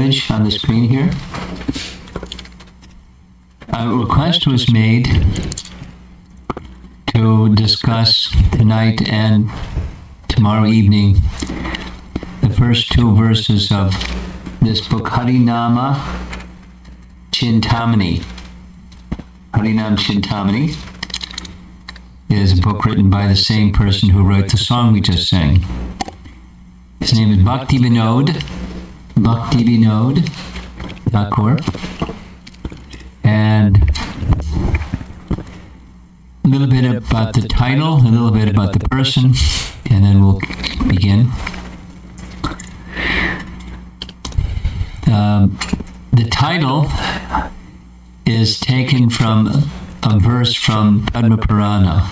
image on the screen here. A request was made to discuss tonight and tomorrow evening the first two verses of this book, Harinam Cintamani. Harinam Cintamani is a book written by the same person who wrote the song we just sang. His name is Bhakti Vinod Thakur. And a little bit about the title, a little bit about the person, and then we'll begin. The title is taken from a verse from Padma Purana.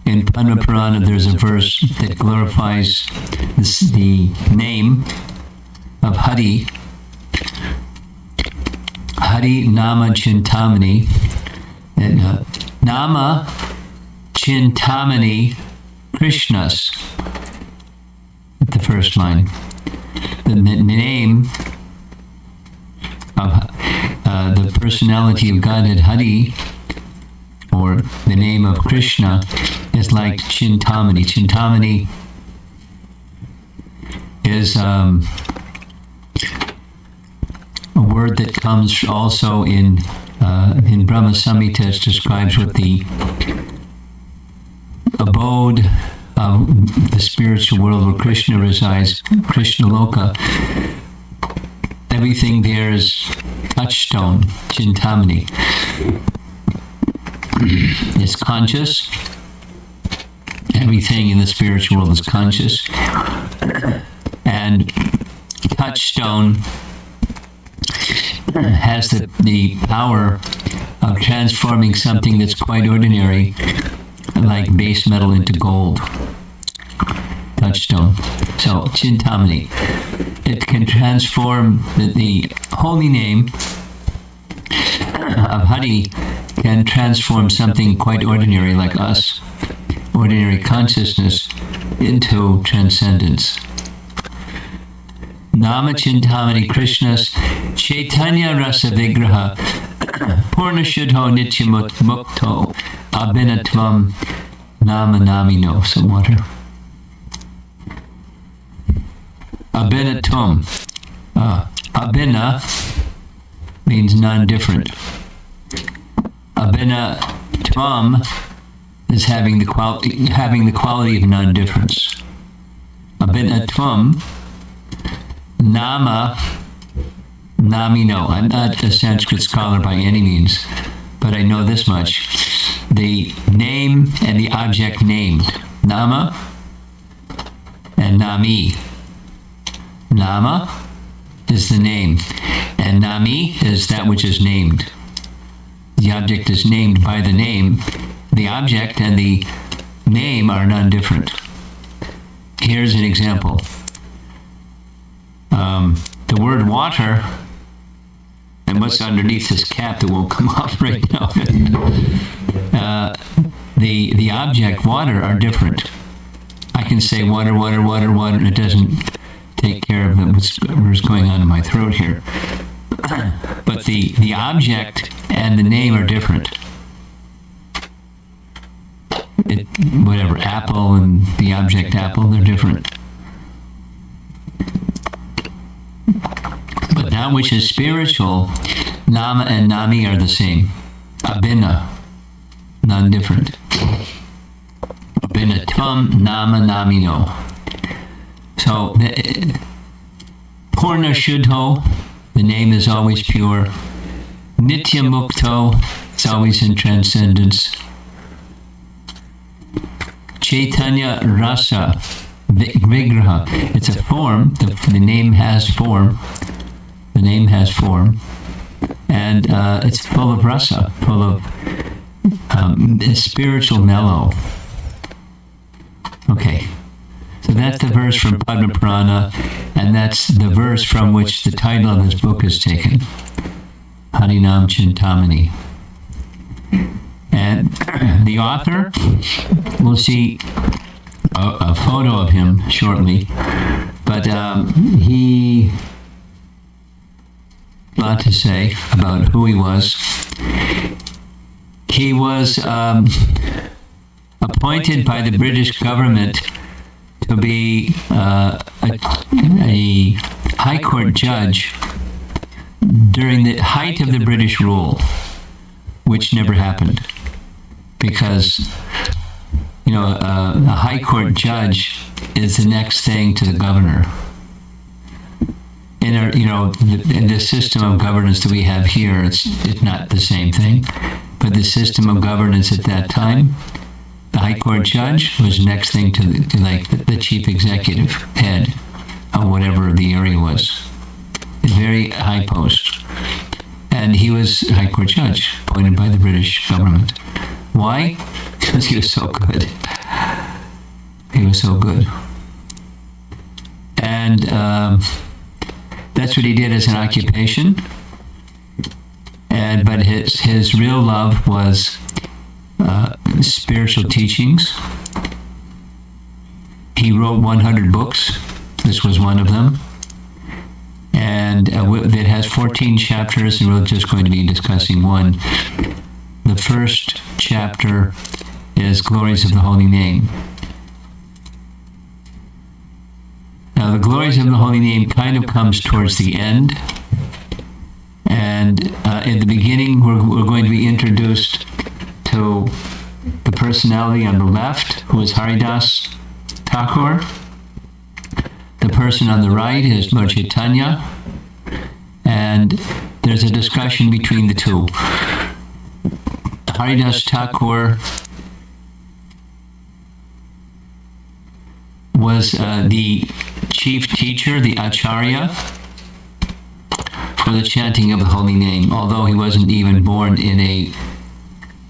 In Padma Purana, there's a verse that glorifies the name of Hari. Hari Nama Cintamani. And Nama Cintamani Krishnas. The first line. The name of the personality of Godhead Hari, or the name of Krishna, is like Cintamani. Cintamani is a word that comes also in Brahma Samhita. It describes what the abode of the spiritual world where Krishna resides, Krishna Loka. Everything there is touchstone, Cintamani. It's conscious. Everything in the spiritual world is conscious. And touchstone has the power of transforming something that's quite ordinary, like base metal, into gold. Touchstone. So, Cintamani. It can transform the holy name of Hari can transform something quite ordinary like us, ordinary consciousness, into transcendence. Nama Cintamani Krishnas Chaitanya Rasa Vigraha Purna Shuddho Nityamut Mukto Abhinatvam Nama Namino. Some water. Abhinatvam. Abhina means non-different. Abhinatvam is having the quality of non-difference. Abhinatvam. Nama Namino. I'm not a Sanskrit scholar by any means, but I know this much. The name and the object named. Nama and Nami. Nama is the name, and Nami is that which is named. The object is named by the name. The object and the name are non-different. Here's an example. The word water, and what's underneath this cap that won't come off right now, the object water are different. I can say water, water, water, water, and it doesn't take care of what's going on in my throat here. But the object and the name are different. Whatever, apple and the object apple, they're different. But that which is spiritual, Nama and Nami are the same. Abhina, non-different. Abhinatvam Nama Namino. So, Purna Shuddho, the name is always pure. Nitya Mukto, it's always in transcendence. Chaitanya Rasa Vigraha, it's a form, the name has form. The name has form. And it's full of rasa, full of spiritual mellow. Okay. So that's the verse from Padma Purana, and that's the verse from which the title of this book is taken. Harinam Cintamani. And the author, we'll see a photo of him shortly. But he, a lot to say about who he was. He was appointed by the British government to be a high court judge during the height of the British rule, which never happened, because a high court judge is the next thing to the governor. In the system of governance that we have here, it's not the same thing, but the system of governance at that time, the high court judge was next thing to the chief executive head of whatever the area was. A very high post. And he was high court judge, appointed by the British government. Why? Because he was so good. He was so good. And that's what he did as an occupation. But his real love was spiritual teachings. He wrote 100 books. This was one of them. And it has 14 chapters, and we're just going to be discussing one. The first chapter is Glories of the Holy Name. Now, the Glories of the Holy Name kind of comes towards the end. And in the beginning, we're going to be introduced to the personality on the left, who is Haridas Thakur. The person on the right is Lord Chaitanya. And there's a discussion between the two. Haridas Thakur was the chief teacher, the Acharya, for the chanting of the holy name, although he wasn't even born he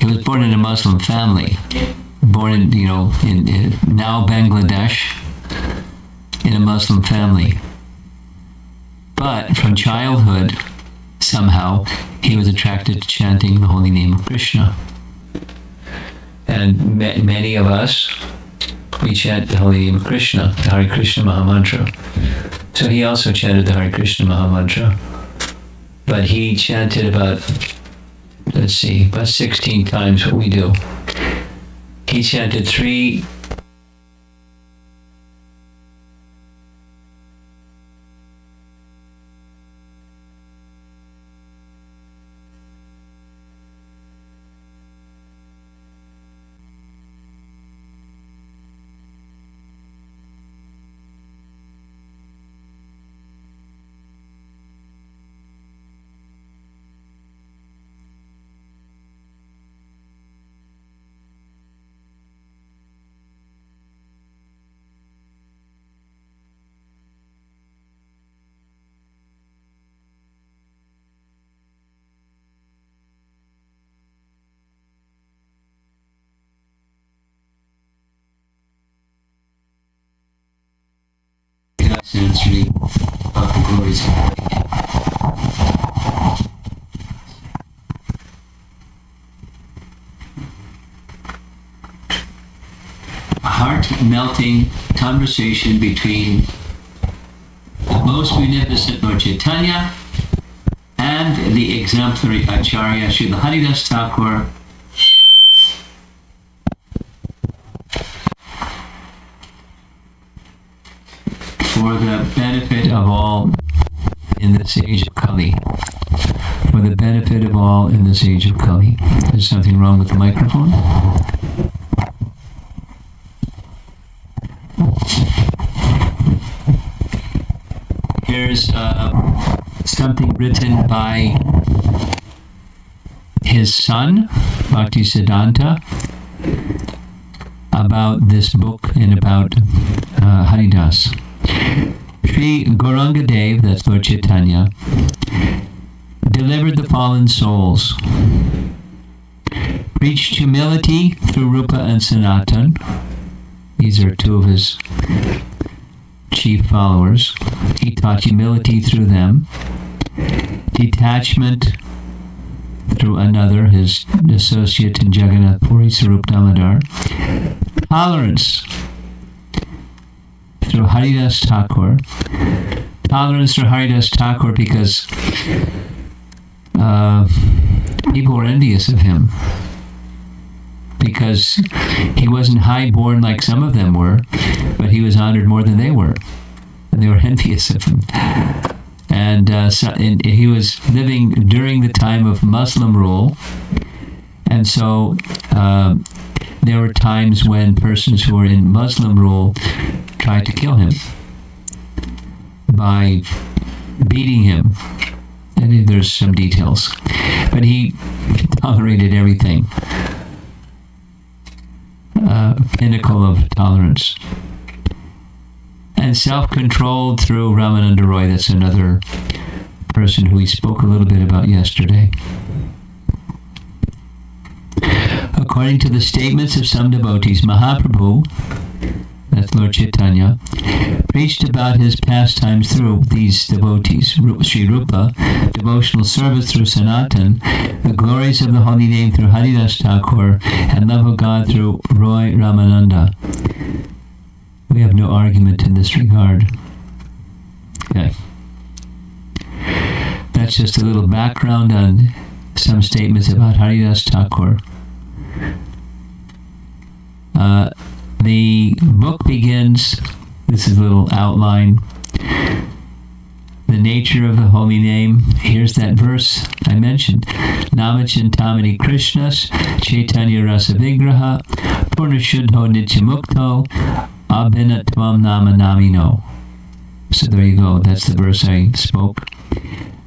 was born in a Muslim family, born in now Bangladesh, in a Muslim family. But from childhood, somehow, he was attracted to chanting the holy name of Krishna. And many of us, we chant the holy name of Krishna, the Hare Krishna Mahamantra. So he also chanted the Hare Krishna Mahamantra. But he chanted about 16 times what we do. He chanted 3 century of the glories of God. A heart-melting conversation between the most munificent Lord Chaitanya and the exemplary Acharya Srila Haridas Thakur, for the benefit of all in this age of Kali. For the benefit of all in this age of Kali. There's something wrong with the microphone? Here's something written by his son, Bhaktisiddhanta, about this book and about Haridas. Sri Gauranga Dev, that's Lord Chaitanya, delivered the fallen souls, preached humility through Rupa and Sanatan. These are 2 of his chief followers. He taught humility through them, detachment through another, his associate in Jagannath Puri, Sarup Damodar, tolerance through Haridas Thakur. Tolerance through Haridas Thakur because people were envious of him. Because he wasn't high-born like some of them were, but he was honored more than they were. And they were envious of him. And he was living during the time of Muslim rule. And so there were times when persons who were in Muslim rule tried to kill him by beating him. And there's some details. But he tolerated everything. Pinnacle of tolerance. And self-controlled through Ramananda Roy. That's another person who we spoke a little bit about yesterday. According to the statements of some devotees, Mahaprabhu, that's Lord Chaitanya, preached about his pastimes through these devotees, Sri Rupa, devotional service through Sanatan, the glories of the holy name through Haridas Thakur, and love of God through Roy Ramananda. We have no argument in this regard. Okay. That's just a little background on some statements about Haridas Thakur. The book begins, this is a little outline, the nature of the holy name. Here's that verse I mentioned. Nama Cintamani Krishnas, Chaitanya Rasa Vigraha, Purnashuddho Nityamukto, Abhinatvam Nama Namino. So there you go, that's the verse I spoke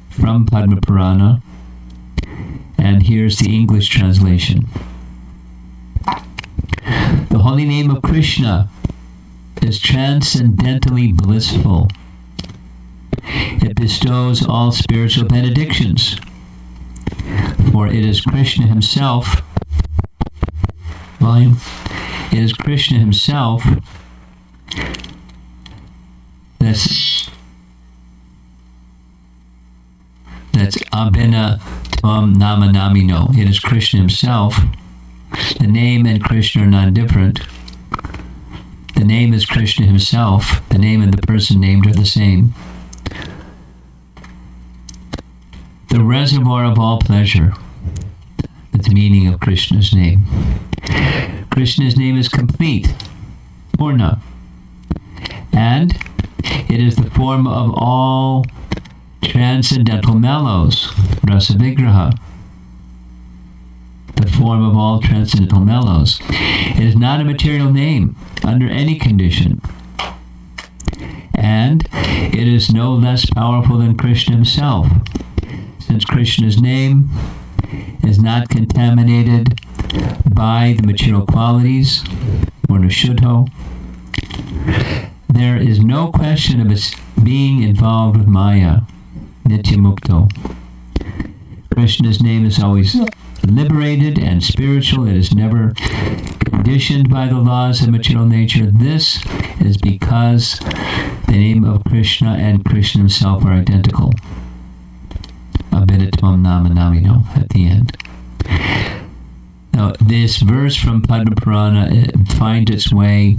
from Padma Purana. And here's the English translation. The holy name of Krishna is transcendently blissful. It bestows all spiritual benedictions, for it is Krishna himself. Volume. It is Krishna himself that's Abhina Tvam Nama Namino. It is Krishna himself. The name and Krishna are non-different. The name is Krishna himself. The name and the person named are the same. The reservoir of all pleasure. That's the meaning of Krishna's name. Krishna's name is complete, Purna. And it is the form of all transcendental mellows, Rasa Vigraha. The form of all transcendental mellows. It is not a material name under any condition. And it is no less powerful than Krishna himself, since Krishna's name is not contaminated by the material qualities, or Nishuddho. There is no question of its being involved with Maya, Nityamukto. Krishna's name is always liberated and spiritual. It is never conditioned by the laws of material nature. This is because the name of Krishna and Krishna himself are identical. Abhinatvam Nama Namino at the end. Now, this verse from Padma Purana finds its way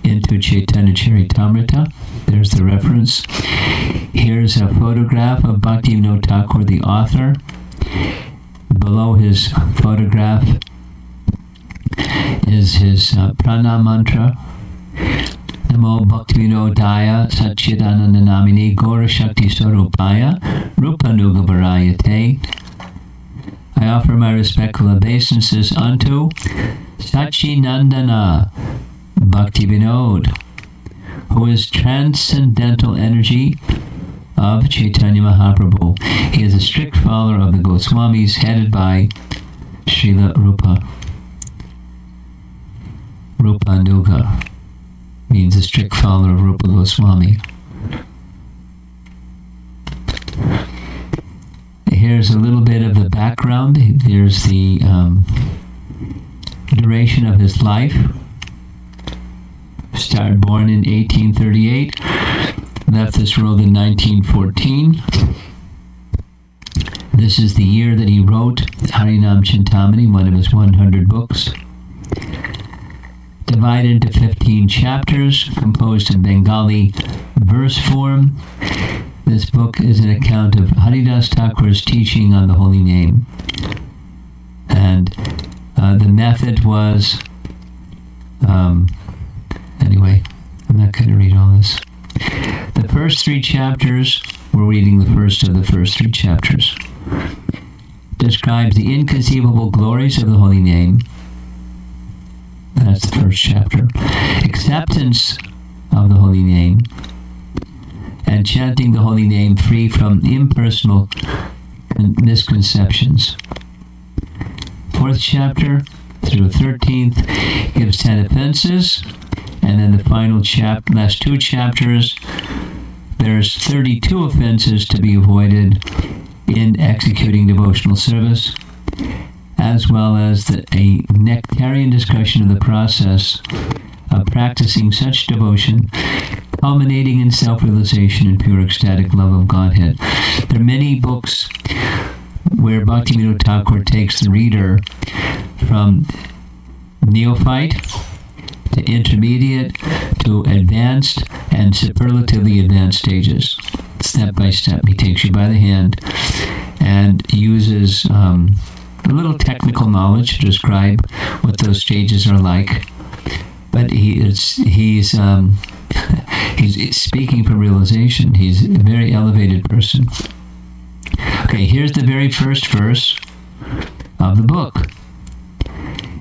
into Chaitanya Charitamrita. There's the reference. Here's a photograph of Bhaktivinoda Thakur, the author. Below his photograph is his pranam mantra. Namo Bhaktivinodaya Satchidananda Namini Gora Shakti Swarupaya Rupanuga Varayate. I offer my respectful obeisances unto Satchinandana Bhaktivinod, who is transcendental energy of Chaitanya Mahaprabhu. He is a strict follower of the Goswamis, headed by Srila Rupa. Rupanuga means a strict follower of Rupa Goswami. Here's a little bit of the background. Here's the duration of his life. Started born in 1838. Left this world in 1914. This is the year that he wrote Harinam Cintamani, one of his 100 books. divided into 15 chapters, composed in Bengali verse form. This book is an account of Haridas Thakur's teaching on the holy name. And the method was, anyway, I'm not going to read all this. The first 3 chapters, we're reading the first of the first 3 chapters, describes the inconceivable glories of the holy name. That's the first chapter. Acceptance of the holy name, and chanting the holy name free from impersonal misconceptions. 4th chapter through 13th gives 10 offenses, and then the final last 2 chapters, there's 32 offenses to be avoided in executing devotional service, as well as a nectarian discussion of the process of practicing such devotion, culminating in self-realization and pure ecstatic love of Godhead. There are many books where Bhaktivinoda Thakur takes the reader from neophyte to intermediate to advanced and superlatively advanced stages. Step by step, he takes you by the hand and uses a little technical knowledge to describe what those stages are like. But he's speaking from realization. He's a very elevated person. Okay, here's the very first verse of the book.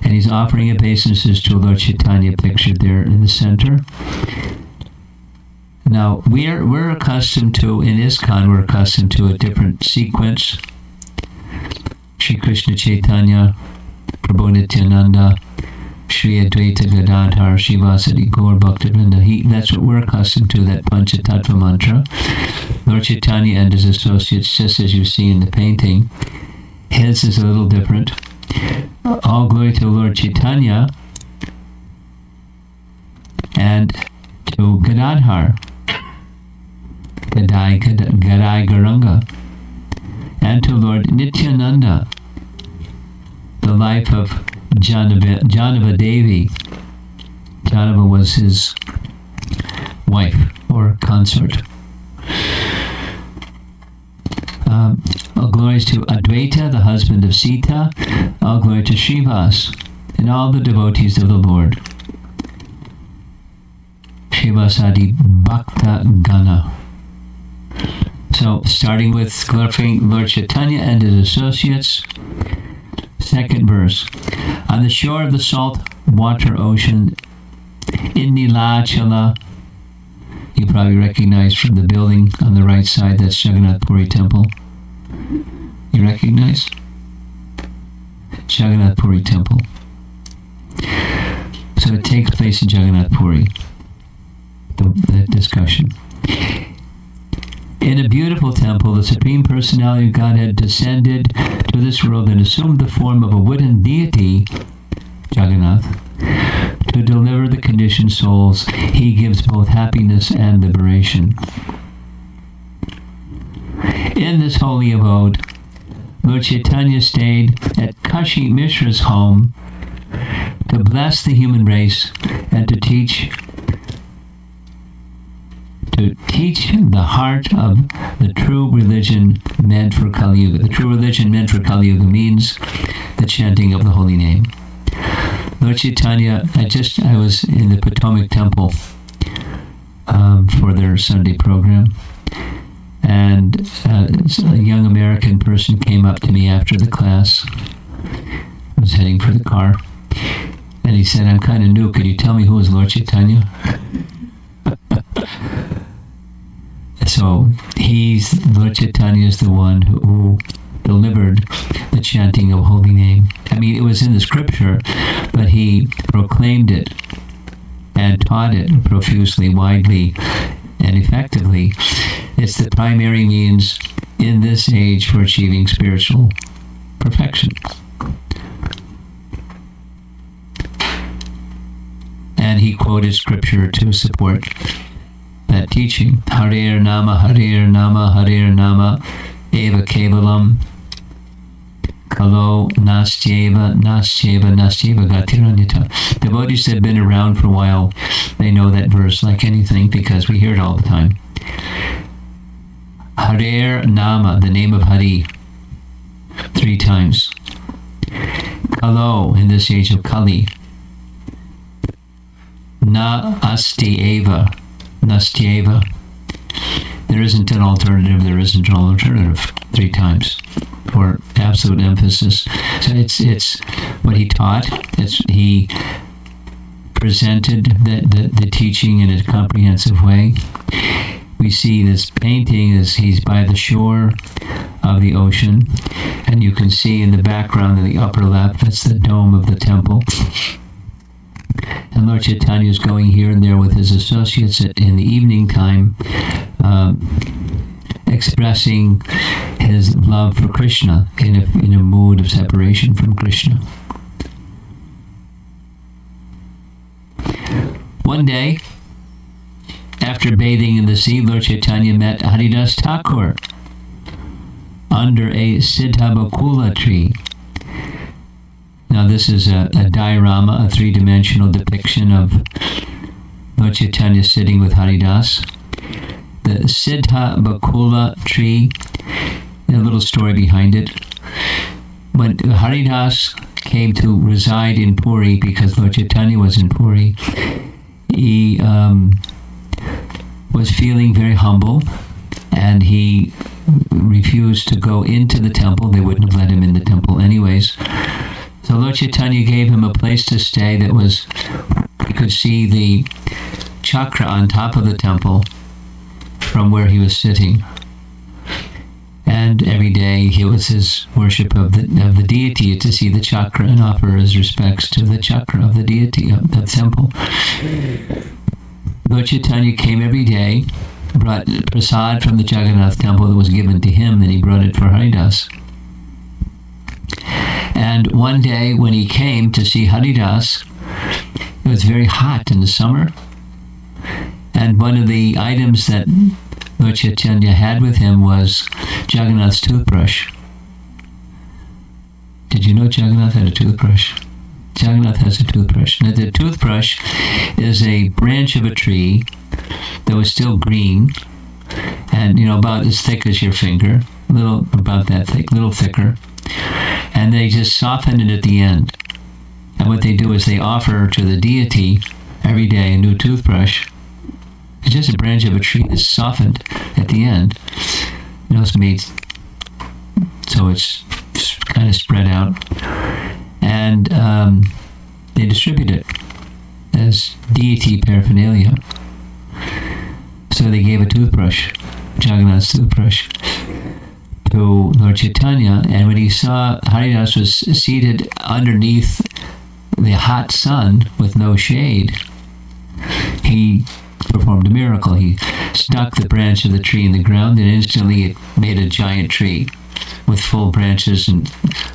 And he's offering obeisances to Lord Chaitanya, pictured there in the center. Now, we're accustomed to, in ISKCON, we're accustomed to a different sequence. Shri Krishna Chaitanya, Prabhu Nityananda, Shri Advaita Gadadhar, Shivasadi Gaur Bhaktivinoda. That's what we're accustomed to, that Panchatattva mantra. Lord Chaitanya and his associates, just as you see in the painting. His is a little different. All glory to Lord Chaitanya and to Gadadhar, Gadai Garanga, and to Lord Nityananda, the life of Janava Devi. Janava was his wife or consort. All glories to Advaita, the husband of Sita. All glory to Srivas and all the devotees of the Lord. Srivasadi Bhakta Gana. So, starting with glorifying Lord Chaitanya and his associates. 2nd verse. On the shore of the salt water ocean, in Nilachala, you probably recognize from the building on the right side, that's Jagannath Puri Temple. You recognize? Jagannath Puri Temple. So it takes place in Jagannath Puri, that discussion. In a beautiful temple, the Supreme Personality of Godhead descended to this world and assumed the form of a wooden deity, Jagannath, to deliver the conditioned souls. He gives both happiness and liberation. In this holy abode, Lord Chaitanya stayed at Kashi Mishra's home to bless the human race and to teach the heart of the true religion meant for Kali Yuga. The true religion meant for Kali Yuga means the chanting of the holy name. Lord Chaitanya, I was in the Potomac Temple for their Sunday program, and a young American person came up to me after the class. I was heading for the car, and he said, "I'm kind of new. Could you tell me who is Lord Chaitanya?" So Lord Chaitanya is the one who delivered the chanting of holy name. I mean, it was in the scripture, but he proclaimed it and taught it profusely, widely, and effectively. It's the primary means in this age for achieving spiritual perfection. And he quoted scripture to support that teaching. Harir Nama, Harir Nama, Harir Nama, Eva Kevalam, Kalo nastyeva, nastyeva, nastyeva gatiranyata. Devotees that have been around for a while, they know that verse like anything because we hear it all the time. Harer Nama, the name of Hari, 3 times. Kalo, in this age of Kali. Na asti eva, nastyeva. There isn't an alternative, there isn't an alternative, 3 times for absolute emphasis. So it's what he taught. He presented the teaching in a comprehensive way. We see this painting as he's by the shore of the ocean, and you can see in the background in the upper left, that's the dome of the temple. And Lord Chaitanya is going here and there with his associates in the evening time, expressing his love for Krishna in a mood of separation from Krishna. One day, after bathing in the sea, Lord Chaitanya met Haridas Thakur under a Siddha Bakula tree. Now this is a diorama, a 3-dimensional depiction of Lord Chaitanya sitting with Haridas. The Siddha Bakula tree, a little story behind it. When Haridas came to reside in Puri, because Lord Chaitanya was in Puri, he was feeling very humble, and he refused to go into the temple. They wouldn't have let him in the temple anyways. So Lord Chaitanya gave him a place to stay that was, he could see the chakra on top of the temple from where he was sitting. And every day it was his worship of the deity to see the chakra and offer his respects to the chakra of the deity of the temple. Lord Chaitanya came every day, brought prasad from the Jagannath temple that was given to him, and he brought it for Haridas. And one day when he came to see Haridas, it was very hot in the summer, and one of the items that Lord Chaitanya had with him was Jagannath's toothbrush. Did you know Jagannath had a toothbrush? Jagannath has a toothbrush. Now, the toothbrush is a branch of a tree that was still green, and about as thick as your finger, about that thick, little thicker. And they just soften it at the end. And what they do is they offer to the deity every day a new toothbrush. It's just a branch of a tree that's softened at the end. It's made so it's kind of spread out. And they distribute it as deity paraphernalia. So they gave a toothbrush, Jagannath's toothbrush, to Lord Chaitanya, and when he saw Haridas was seated underneath the hot sun with no shade, he performed a miracle. He stuck the branch of the tree in the ground, and instantly it made a giant tree with full branches, and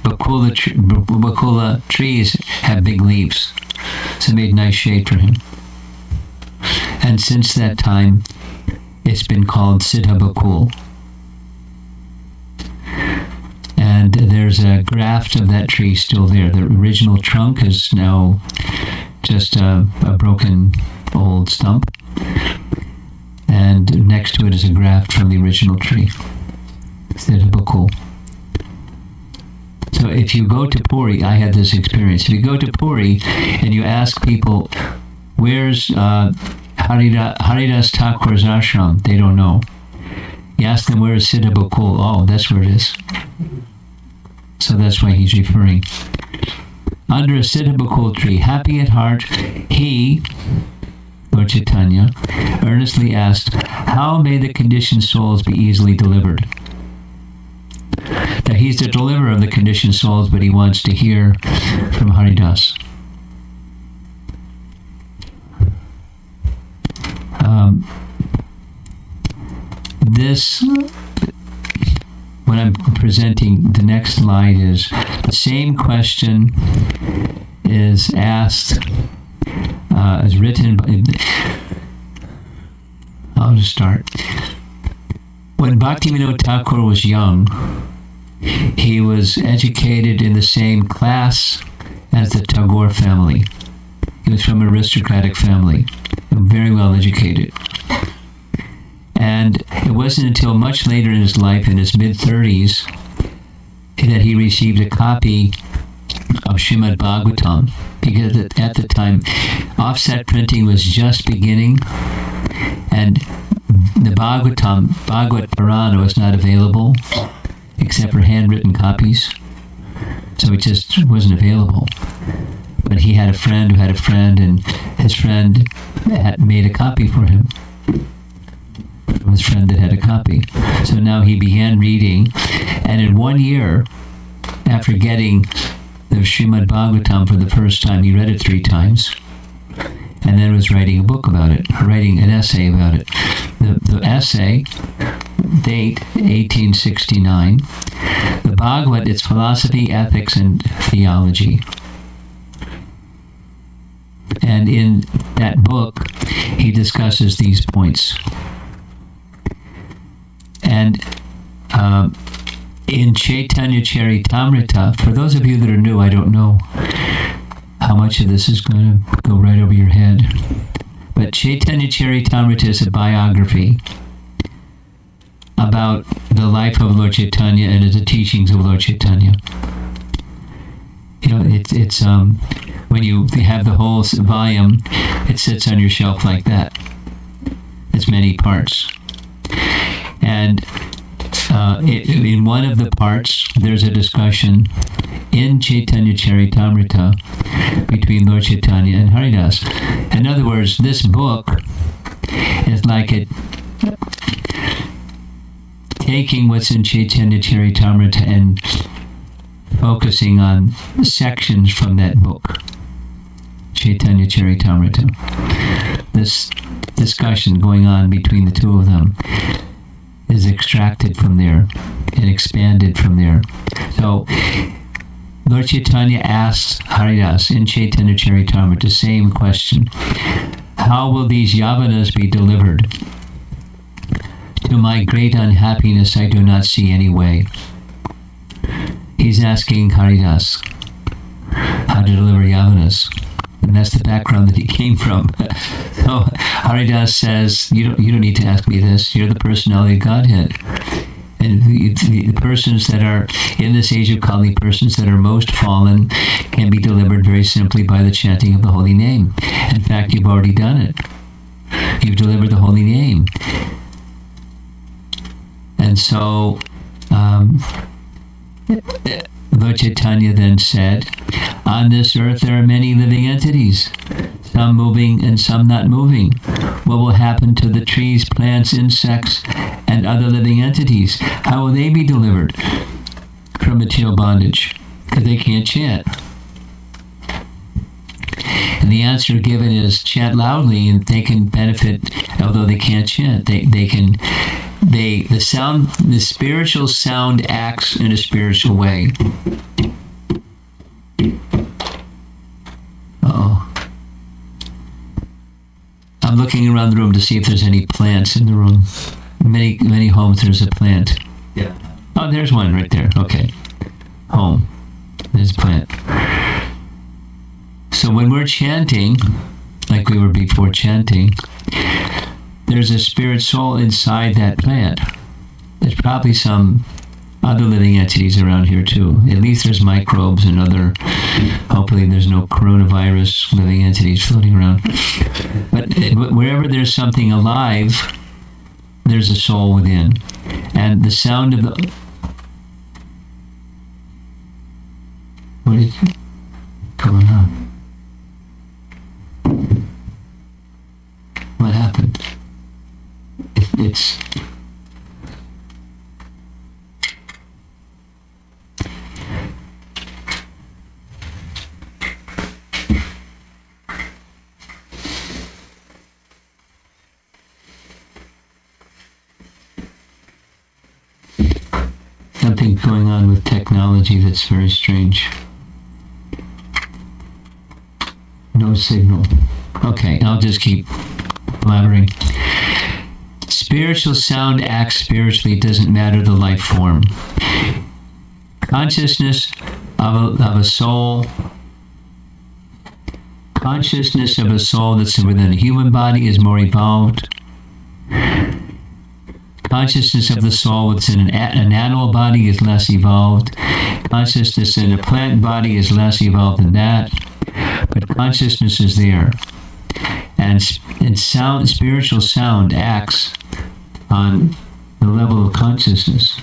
Bakula trees have big leaves, so it made nice shade for him. And since that time, it's been called Siddha Bakul. And there's a graft of that tree still there. The original trunk is now just a broken old stump. And next to it is a graft from the original tree. Siddha Bakul. So if you go to Puri, I had this experience. If you go to Puri and you ask people, where's Haridas Thakur's ashram, they don't know. You ask them, where is Siddha Bakul? Oh, that's where it is. So that's why he's referring. Under a Siddha Bakul tree, happy at heart, he, Lord Chaitanya, earnestly asked, how may the conditioned souls be easily delivered? Now, he's the deliverer of the conditioned souls, but he wants to hear from Haridas. When I'm presenting, the next slide is the same question is asked, is written by, I'll just start. When Bhaktivinoda Thakur was young, He was educated in the same class as the Tagore family. He was from an aristocratic family, and very well educated. And it wasn't until much later in his life, in his mid-30s, that he received a copy of Srimad Bhagavatam, because at the time, offset printing was just beginning, and the Bhagavad Purana was not available, except for handwritten copies, so it just wasn't available. But he had a friend who had a friend, and his friend had made a copy for him. From his friend that had a copy. So now he began reading, and in 1 year, after getting the Srimad Bhagavatam for the first time, he read it 3 times, and then was writing a book about it, writing an essay about it. The essay, date 1869, the Bhagavad, its philosophy, ethics, and theology. And in that book, he discusses these points. And in Chaitanya Charitamrita, for those of you that are new, I don't know how much of this is going to go right over your head, but Chaitanya Charitamrita is a biography about the life of Lord Chaitanya and the teachings of Lord Chaitanya. You know, it's when you have the whole volume, it sits on your shelf like that. It's many parts. And in one of the parts, there's a discussion in Chaitanya Charitamrita between Lord Chaitanya and Haridas. In other words, this book is like taking what's in Chaitanya Charitamrita and focusing on sections from that book, Chaitanya Charitamrita. This discussion going on between the two of them is extracted from there and expanded from there. So Lord Chaitanya asks Haridas in Chaitanya Charitamrita the same question: how will these yavanas be delivered? To my great unhappiness, I do not see any way. He's asking Haridas how to deliver yavanas, and that's the background that he came from. So Haridas says, you don't need to ask me this. You're the personality of Godhead. And the persons that are in this age of Kali, persons that are most fallen, can be delivered very simply by the chanting of the holy name. In fact, you've already done it. You've delivered the holy name. And so Lord Chaitanya then said, on this earth there are many living entities, some moving and some not moving. What will happen to the trees, plants, insects, and other living entities? How will they be delivered from material bondage? Because they can't chant. And the answer given is chant loudly, and they can benefit, although they can't chant. The spiritual sound acts in a spiritual way. I'm looking around the room to see if there's any plants in the room. Many homes there's a plant. Yeah. Oh, there's one right there. Okay. Home. There's a plant. So when we're chanting, like we were before chanting, there's a spirit soul inside that plant. There's probably some other living entities around here too. At least there's microbes and other, hopefully there's no coronavirus living entities floating around. But wherever there's something alive, there's a soul within. And the sound of the... What is going on? What happened? It's... something going on with technology that's very strange. No signal. Okay, I'll just keep blabbering. Spiritual sound acts spiritually. It doesn't matter the life form. Consciousness of a soul. Consciousness of a soul that's within a human body is more evolved. Consciousness of the soul that's in an animal body is less evolved. Consciousness in a plant body is less evolved than that. But consciousness is there. And sound, spiritual sound acts on the level of consciousness.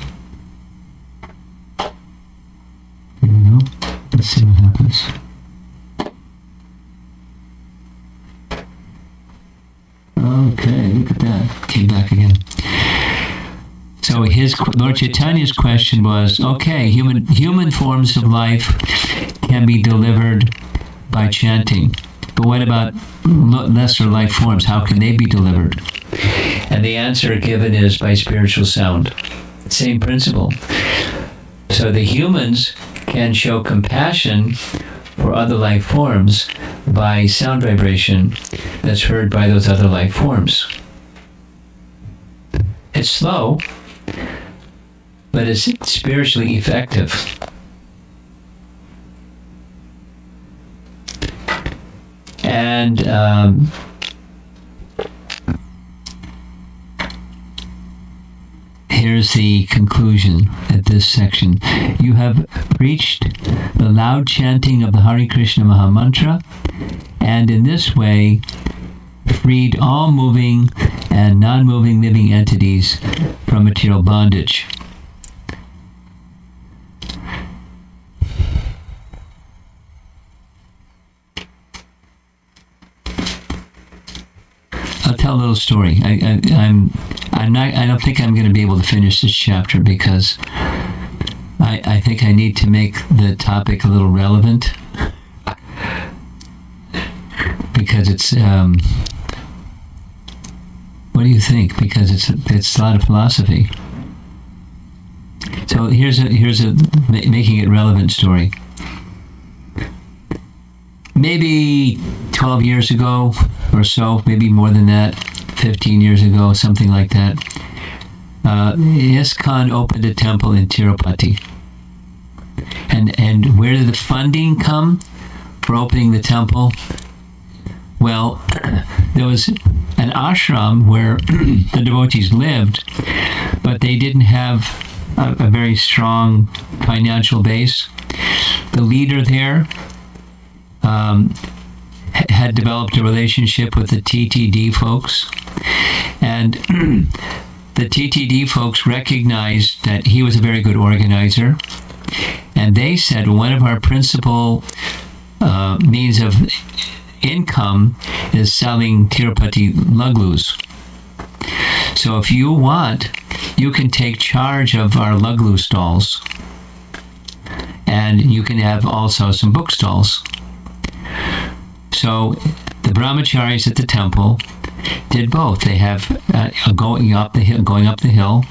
Here we go. Let's see what happens. Okay, look at that. Came back again. So Lord Chaitanya's question was, okay, human forms of life can be delivered by chanting. But what about lesser life forms? How can they be delivered? And the answer given is by spiritual sound. Same principle. So the humans can show compassion for other life forms by sound vibration that's heard by those other life forms. It's slow, but it's spiritually effective. And here's the conclusion at this section. You have reached the loud chanting of the Hare Krishna Maha Mantra, and in this way freed all moving and non-moving living entities from material bondage. I'll tell a little story. I don't think I'm going to be able to finish this chapter because I think I need to make the topic a little relevant, because it's what do you think? Because it's a lot of philosophy. So here's a making it relevant story. Maybe 12 years ago or so, maybe more than that, 15 years ago, something like that, ISKCON opened a temple in Tirupati. And where did the funding come for opening the temple? Well, there was an ashram where the devotees lived, but they didn't have a very strong financial base. The leader there had developed a relationship with the TTD folks, and the TTD folks recognized that he was a very good organizer, and they said one of our principal means of income is selling Tirupati luglus. So if you want, you can take charge of our luglu stalls, and you can have also some book stalls. So the brahmacharis at the temple did both. They have going up the hill,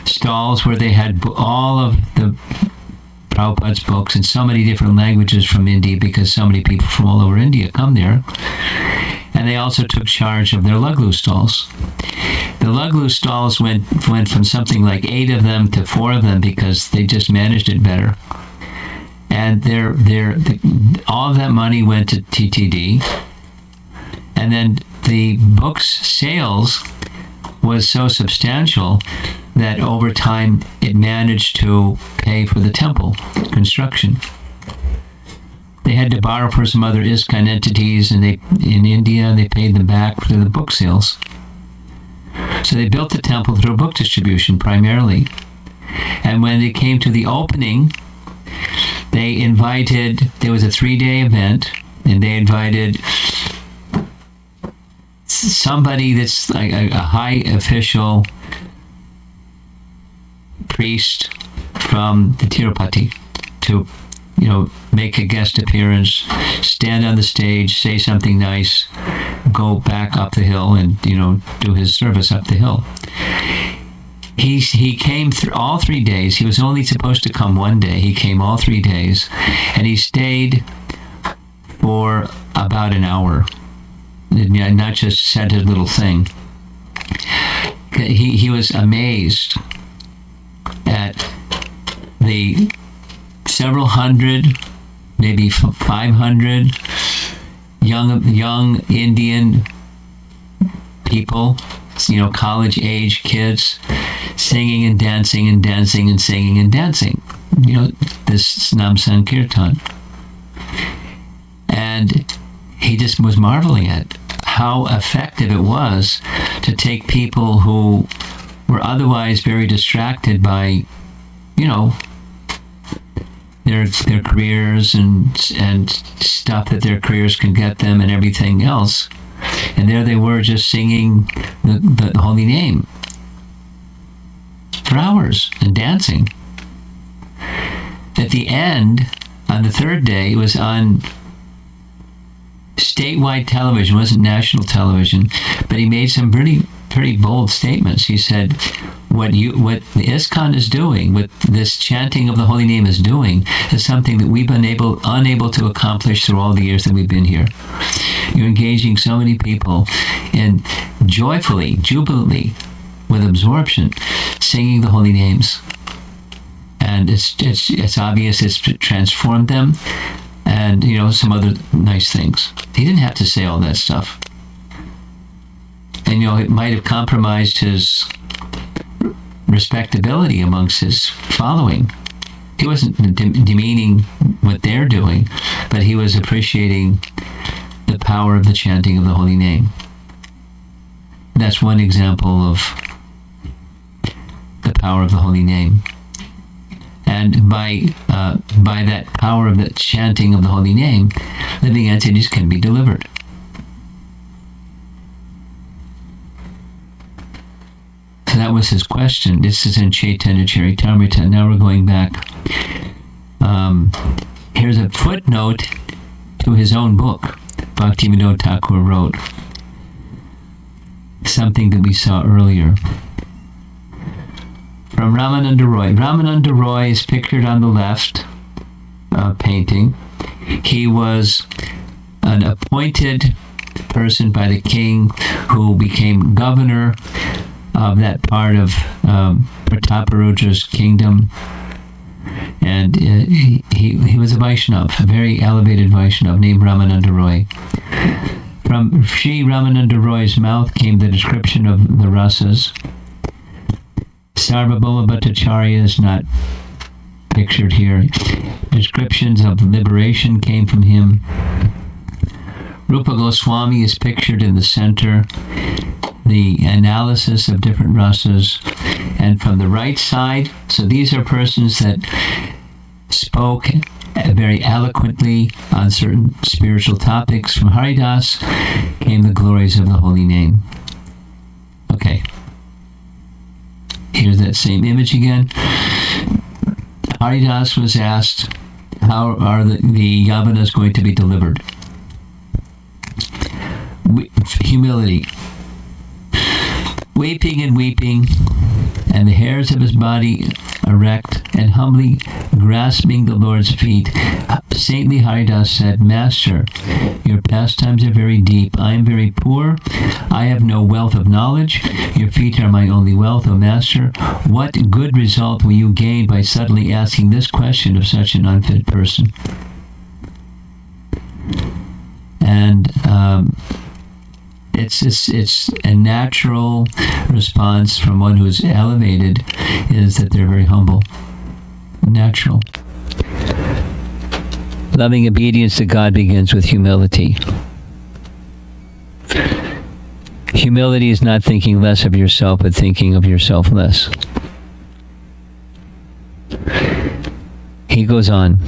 stalls where they had all of the Prabhupada's books in so many different languages from India, because so many people from all over India come there. And they also took charge of their luglu stalls. The luglu stalls went from something like 8 of them to 4 of them because they just managed it better. And all of that money went to TTD. And then the book's sales was so substantial that over time it managed to pay for the temple construction. They had to borrow for some other ISKCON entities in India, and they paid them back for the book sales. So they built the temple through book distribution primarily. And when it came to the opening, there was a 3-day event, and they invited somebody that's like a high official priest from the Tirupati to, make a guest appearance, stand on the stage, say something nice, go back up the hill and, do his service up the hill. He came through all 3 days. He was only supposed to come one day. He came all 3 days, and he stayed for about an hour. Not just said his little thing. He was amazed at the several hundred, maybe 500 young Indian people, college-age kids, singing and dancing and dancing and singing and dancing. This Nam Sankirtan. And he just was marveling at how effective it was to take people who were otherwise very distracted by, their careers and stuff that their careers can get them and everything else. And there they were just singing the holy name for hours and dancing. At the end, on the third day, it was on statewide television. It wasn't national television, but he made some pretty bold statements. He said, what the ISKCON is doing, what this chanting of the holy name is doing, is something that we've been unable to accomplish through all the years that we've been here. You're engaging so many people in joyfully, jubilantly, with absorption, singing the holy names. And it's obvious it's transformed them, and some other nice things. He didn't have to say all that stuff. And it might have compromised his respectability amongst his following. He wasn't demeaning what they're doing, but he was appreciating the power of the chanting of the holy name. That's one example of the power of the holy name. And by that power of the chanting of the holy name, living entities can be delivered. So that was his question. This is in Chaitanya Charitamrita. Now we're going back. Here's a footnote to his own book. Bhaktivinoda Thakur wrote something that we saw earlier. From Ramananda Roy. Ramananda Roy is pictured on the left painting. He was an appointed person by the king who became governor of that part of Prataparudra's kingdom. And he was a Vaishnava, a very elevated Vaishnava named Ramananda Roy. From Sri Ramananda Roy's mouth came the description of the rasas. Sarvabhauma Bhattacharya is not pictured here. Descriptions of liberation came from him. Rupa Goswami is pictured in the center. The analysis of different rasas. And from the right side, so these are persons that spoke very eloquently on certain spiritual topics. From Haridas came the glories of the holy name. Okay. Here's that same image again. Haridas was asked, how are the Yavanas going to be delivered? Humility. Weeping and weeping, and the hairs of his body erect, and humbly grasping the Lord's feet, saintly Haridas said, Master, your pastimes are very deep. I am very poor. I have no wealth of knowledge. Your feet are my only wealth, O Master. What good result will you gain by suddenly asking this question of such an unfit person? And it's a natural response from one who's elevated, is that they're very humble. Natural. Loving obedience to God begins with humility. Humility is not thinking less of yourself, but thinking of yourself less. He goes on,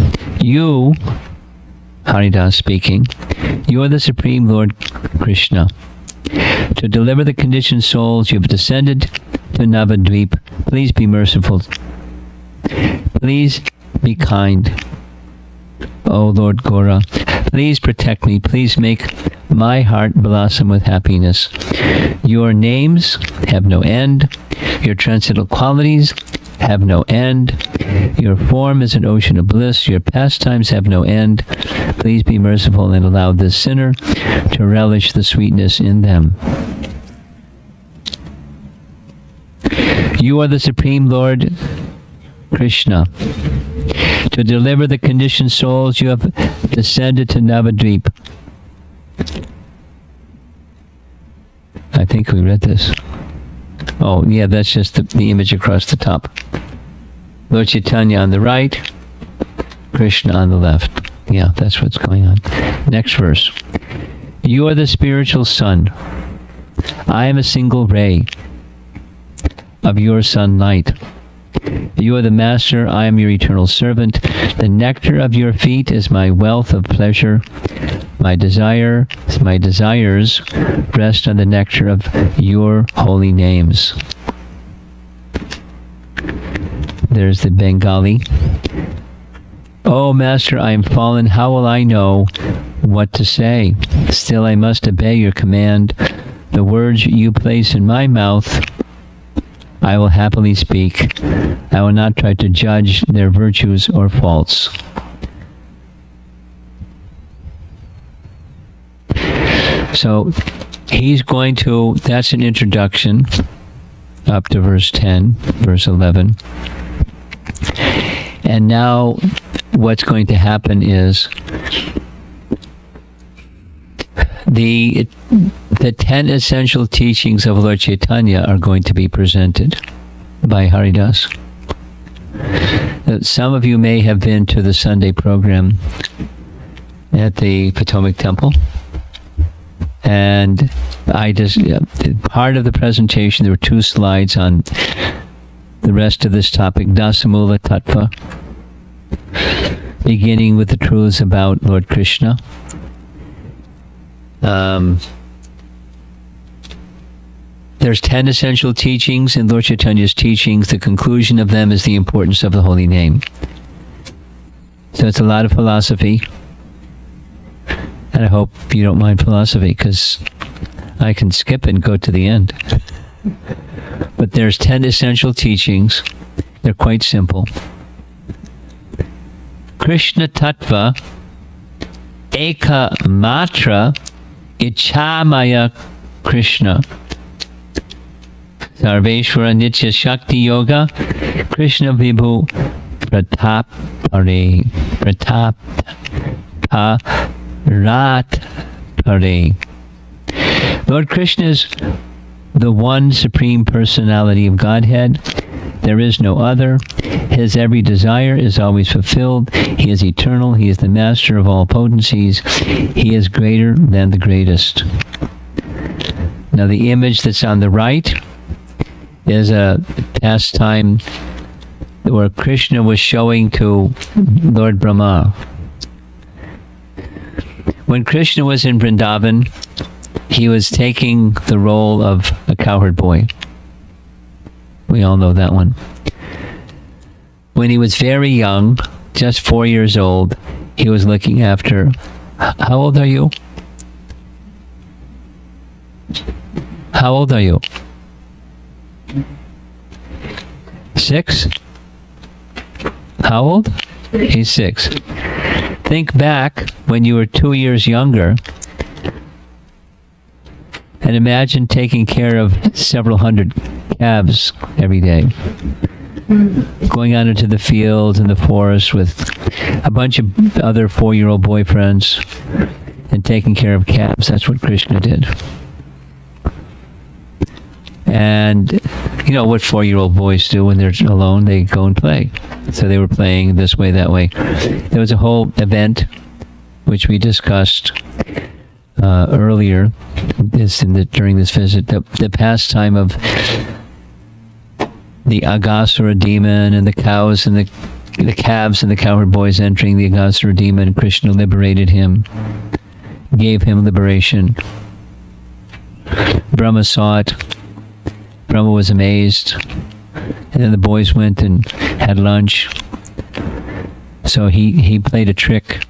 you, Haridas speaking, you are the Supreme Lord Krishna. To deliver the conditioned souls, you have descended to Navadvip. Please be merciful. Please be kind. O Lord Gora, please protect me. Please make my heart blossom with happiness. Your names have no end. Your transcendental qualities have no end. Your form is an ocean of bliss. Your pastimes have no end. Please be merciful and allow this sinner to relish the sweetness in them. You are the Supreme Lord Krishna. To deliver the conditioned souls, you have descended to Navadvip. I think we read this. Oh, yeah, that's just the image across the top. Lord Chaitanya on the right, Krishna on the left. Yeah, that's what's going on. Next verse. You are the spiritual sun. I am a single ray of your sunlight. You are the master, I am your eternal servant. The nectar of your feet is my wealth of pleasure. My desires rest on the nectar of your holy names. There's the Bengali. Oh, Master, I am fallen. How will I know what to say? Still, I must obey your command. The words you place in my mouth, I will happily speak. I will not try to judge their virtues or faults. So he's going to, that's an introduction up to verse 10, verse 11. And now what's going to happen is the 10 essential teachings of Lord Chaitanya are going to be presented by Haridas. Some of you may have been to the Sunday program at the Potomac Temple. And part of the presentation, there were 2 slides on the rest of this topic, Dasamula Tattva, beginning with the truths about Lord Krishna. There's 10 essential teachings in Lord Chaitanya's teachings. The conclusion of them is the importance of the holy name. So it's a lot of philosophy. And I hope you don't mind philosophy, because I can skip and go to the end. But there's 10 essential teachings. They're quite simple. Krishna Tattva Eka Matra Ichamaya Krishna Sarveshwara Nitya Shakti Yoga Krishna Vibhu Pratapare Ratpare. Lord Krishna is the one supreme personality of Godhead. There is no other. His every desire is always fulfilled. He is eternal. He is the master of all potencies. He is greater than the greatest. Now the image that's on the right is a pastime where Krishna was showing to Lord Brahma. When Krishna was in Vrindavan, he was taking the role of a cowherd boy. We all know that one. When he was very young, just 4 years old, he was looking after... How old are you? How old are you? 6? How old? He's 6. Think back when you were 2 years younger and imagine taking care of several hundred calves every day. Going out into the fields and the forest with a bunch of other 4-year-old boyfriends and taking care of calves. That's what Krishna did. And you know what 4-year-old boys do when they're alone? They go and play. So they were playing this way, that way. There was a whole event which we discussed earlier during this visit, the pastime of the Aghasura demon and the cows and the calves and the cowherd boys entering the Aghasura demon. Krishna liberated him, gave him liberation. Brahma saw it. Brahma was amazed. And then the boys went and had lunch. So he played a trick.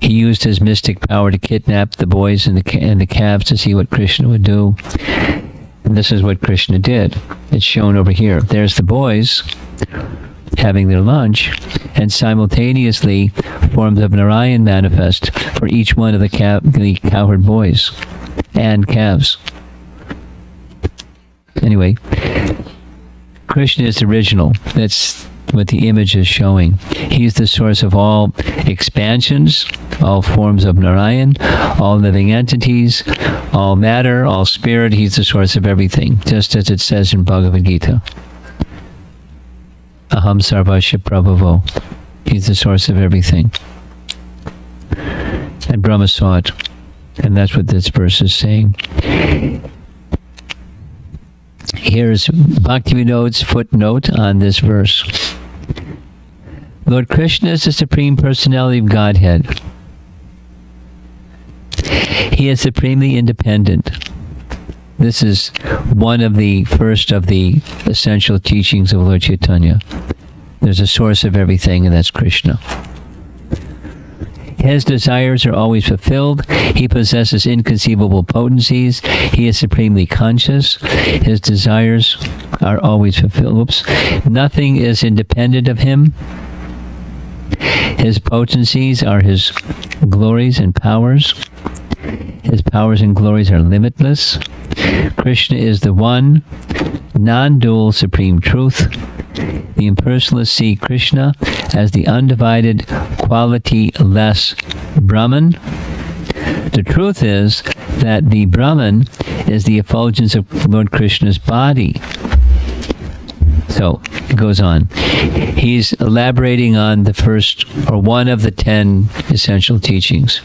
He used his mystic power to kidnap the boys and the calves to see what Krishna would do. And this is what Krishna did. It's shown over here. There's the boys having their lunch, and simultaneously forms of Narayan manifest for each one of the cowherd boys and calves. Anyway, Krishna is original. That's what the image is showing. He's the source of all expansions, all forms of Narayan, all living entities, all matter, all spirit. He's the source of everything, just as it says in Bhagavad Gita. Aham sarvasya prabhavo. He's the source of everything. And Brahma saw it. And that's what this verse is saying. Here's Bhaktivinoda's footnote on this verse. Lord Krishna is the Supreme Personality of Godhead. He is supremely independent. This is one of the first of the essential teachings of Lord Chaitanya. There's a source of everything, and that's Krishna. His desires are always fulfilled. He possesses inconceivable potencies. He is supremely conscious. His desires are always fulfilled. Nothing is independent of him. His potencies are his glories and powers. His powers and glories are limitless. Krishna is the one, non-dual supreme truth. The impersonalists see Krishna as the undivided, quality-less Brahman. The truth is that the Brahman is the effulgence of Lord Krishna's body. So, it goes on. He's elaborating on the first, or one of the 10 essential teachings.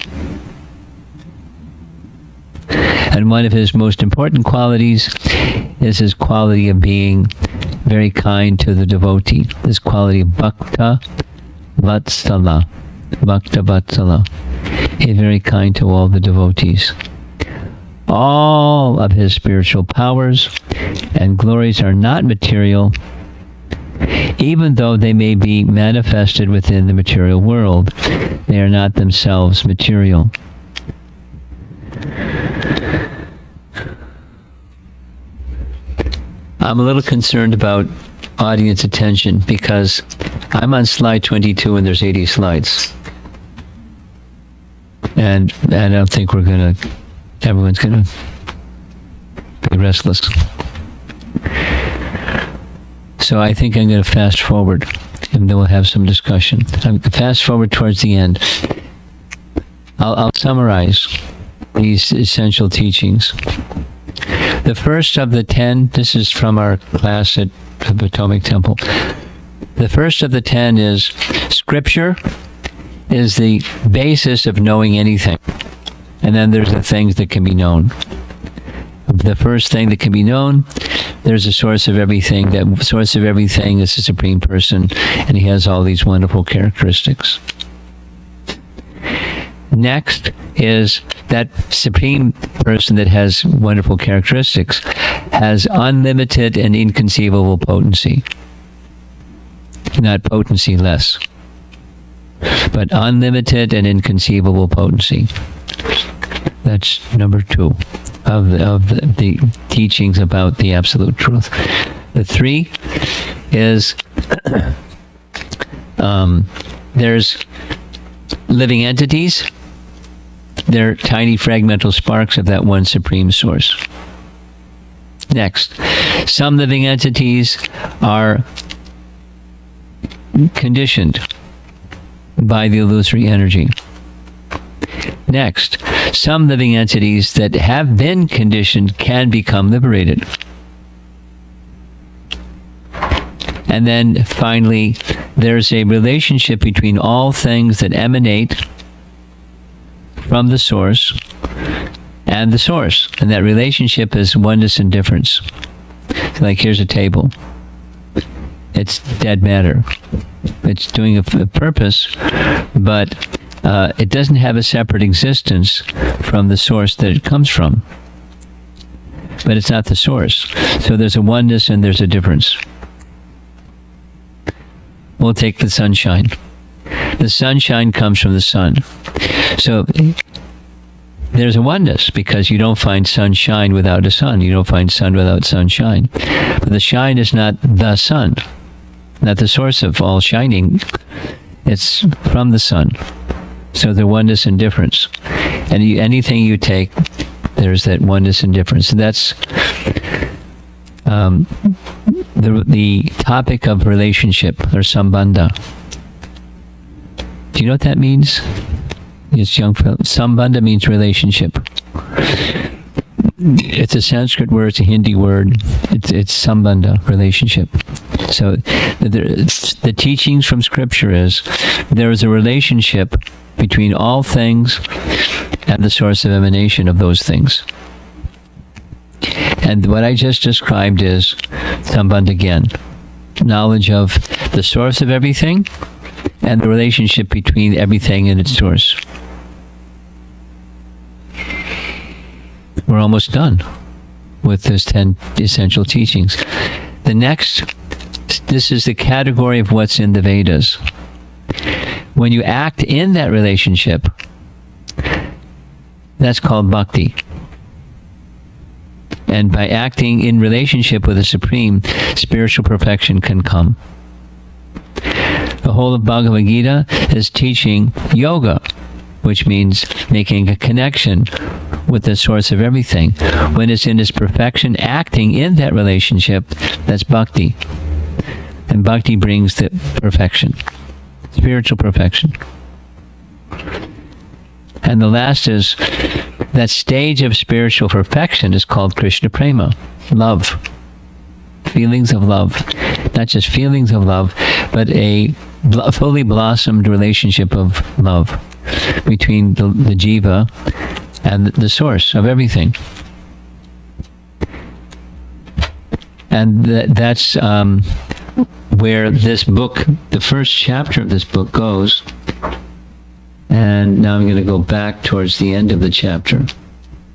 And one of his most important qualities is his quality of being very kind to the devotee. This quality of Bhakta Vatsala. Bhakta Vatsala. He's very kind to all the devotees. All of his spiritual powers and glories are not material, even though they may be manifested within the material world. They are not themselves material. I'm a little concerned about audience attention because I'm on slide 22 and there's 80 slides. And I don't think everyone's going to be restless. So I think I'm going to fast forward and then we'll have some discussion. I'm going to fast forward towards the end. I'll summarize these essential teachings. The first of the 10, this is from our class at the Potomac Temple. The first of the 10 is Scripture is the basis of knowing anything. And then there's the things that can be known. The first thing that can be known, there's a source of everything. That source of everything is the Supreme Person, and he has all these wonderful characteristics. Next is that Supreme Person that has wonderful characteristics has unlimited and inconceivable potency. Not potency less, but unlimited and inconceivable potency. That's number 2 of the teachings about the absolute truth. The 3 is there's living entities. They're tiny fragmental sparks of that one supreme source. Next, some living entities are conditioned by the illusory energy. Next, some living entities that have been conditioned can become liberated. And then finally, there's a relationship between all things that emanate from the source and the source. And that relationship is oneness and difference. Like here's a table. It's dead matter. It's doing a purpose, but it doesn't have a separate existence from the source that it comes from. But it's not the source. So there's a oneness and there's a difference. We'll take the sunshine. The sunshine comes from the sun. So there's a oneness because you don't find sunshine without a sun. You don't find sun without sunshine. But the shine is not the sun, not the source of all shining. It's from the sun. So the oneness and difference. And anything you take, there's that oneness and difference. And that's the topic of relationship, or sambandha. Do you know what that means? Yes, young fellow. Sambandha means relationship. It's a Sanskrit word, it's a Hindi word. It's sambandha, relationship. So the teachings from Scripture is there is a relationship between all things and the source of emanation of those things. And what I just described is sambandha again. Knowledge of the source of everything and the relationship between everything and its source. We're almost done with those 10 essential teachings. The next, this is the category of what's in the Vedas. When you act in that relationship, that's called bhakti. And by acting in relationship with the Supreme, spiritual perfection can come. The whole of Bhagavad Gita is teaching yoga, which means making a connection with the source of everything. When it's in its perfection, acting in that relationship, that's bhakti. And bhakti brings the perfection, spiritual perfection. And the last is, that stage of spiritual perfection is called Krishna Prema, love. Feelings of love. Not just feelings of love, but a fully blossomed relationship of love between the jiva and the source of everything. And that's where this book, the first chapter of this book goes. And now I'm going to go back towards the end of the chapter,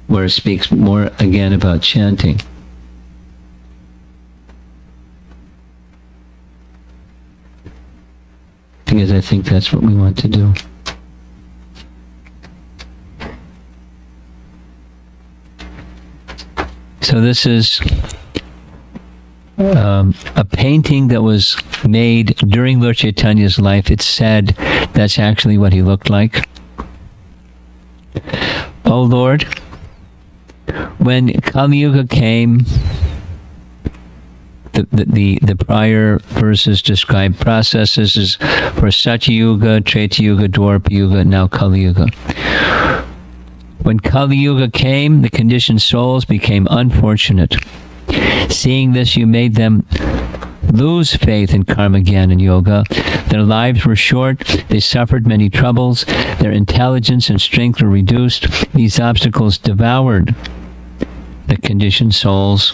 where it speaks more again about chanting. Because I think that's what we want to do. So this is a painting that was made during Lord Chaitanya's life. It's said that's actually what he looked like. Oh Lord, when Kali Yuga came, the prior verses describe processes for Satya Yuga, Treta Yuga, Dwapara Yuga, and now Kali Yuga. When Kali Yuga came, the conditioned souls became unfortunate. Seeing this, you made them lose faith in karma, jnana, and yoga. Their lives were short. They suffered many troubles. Their intelligence and strength were reduced. These obstacles devoured the conditioned souls.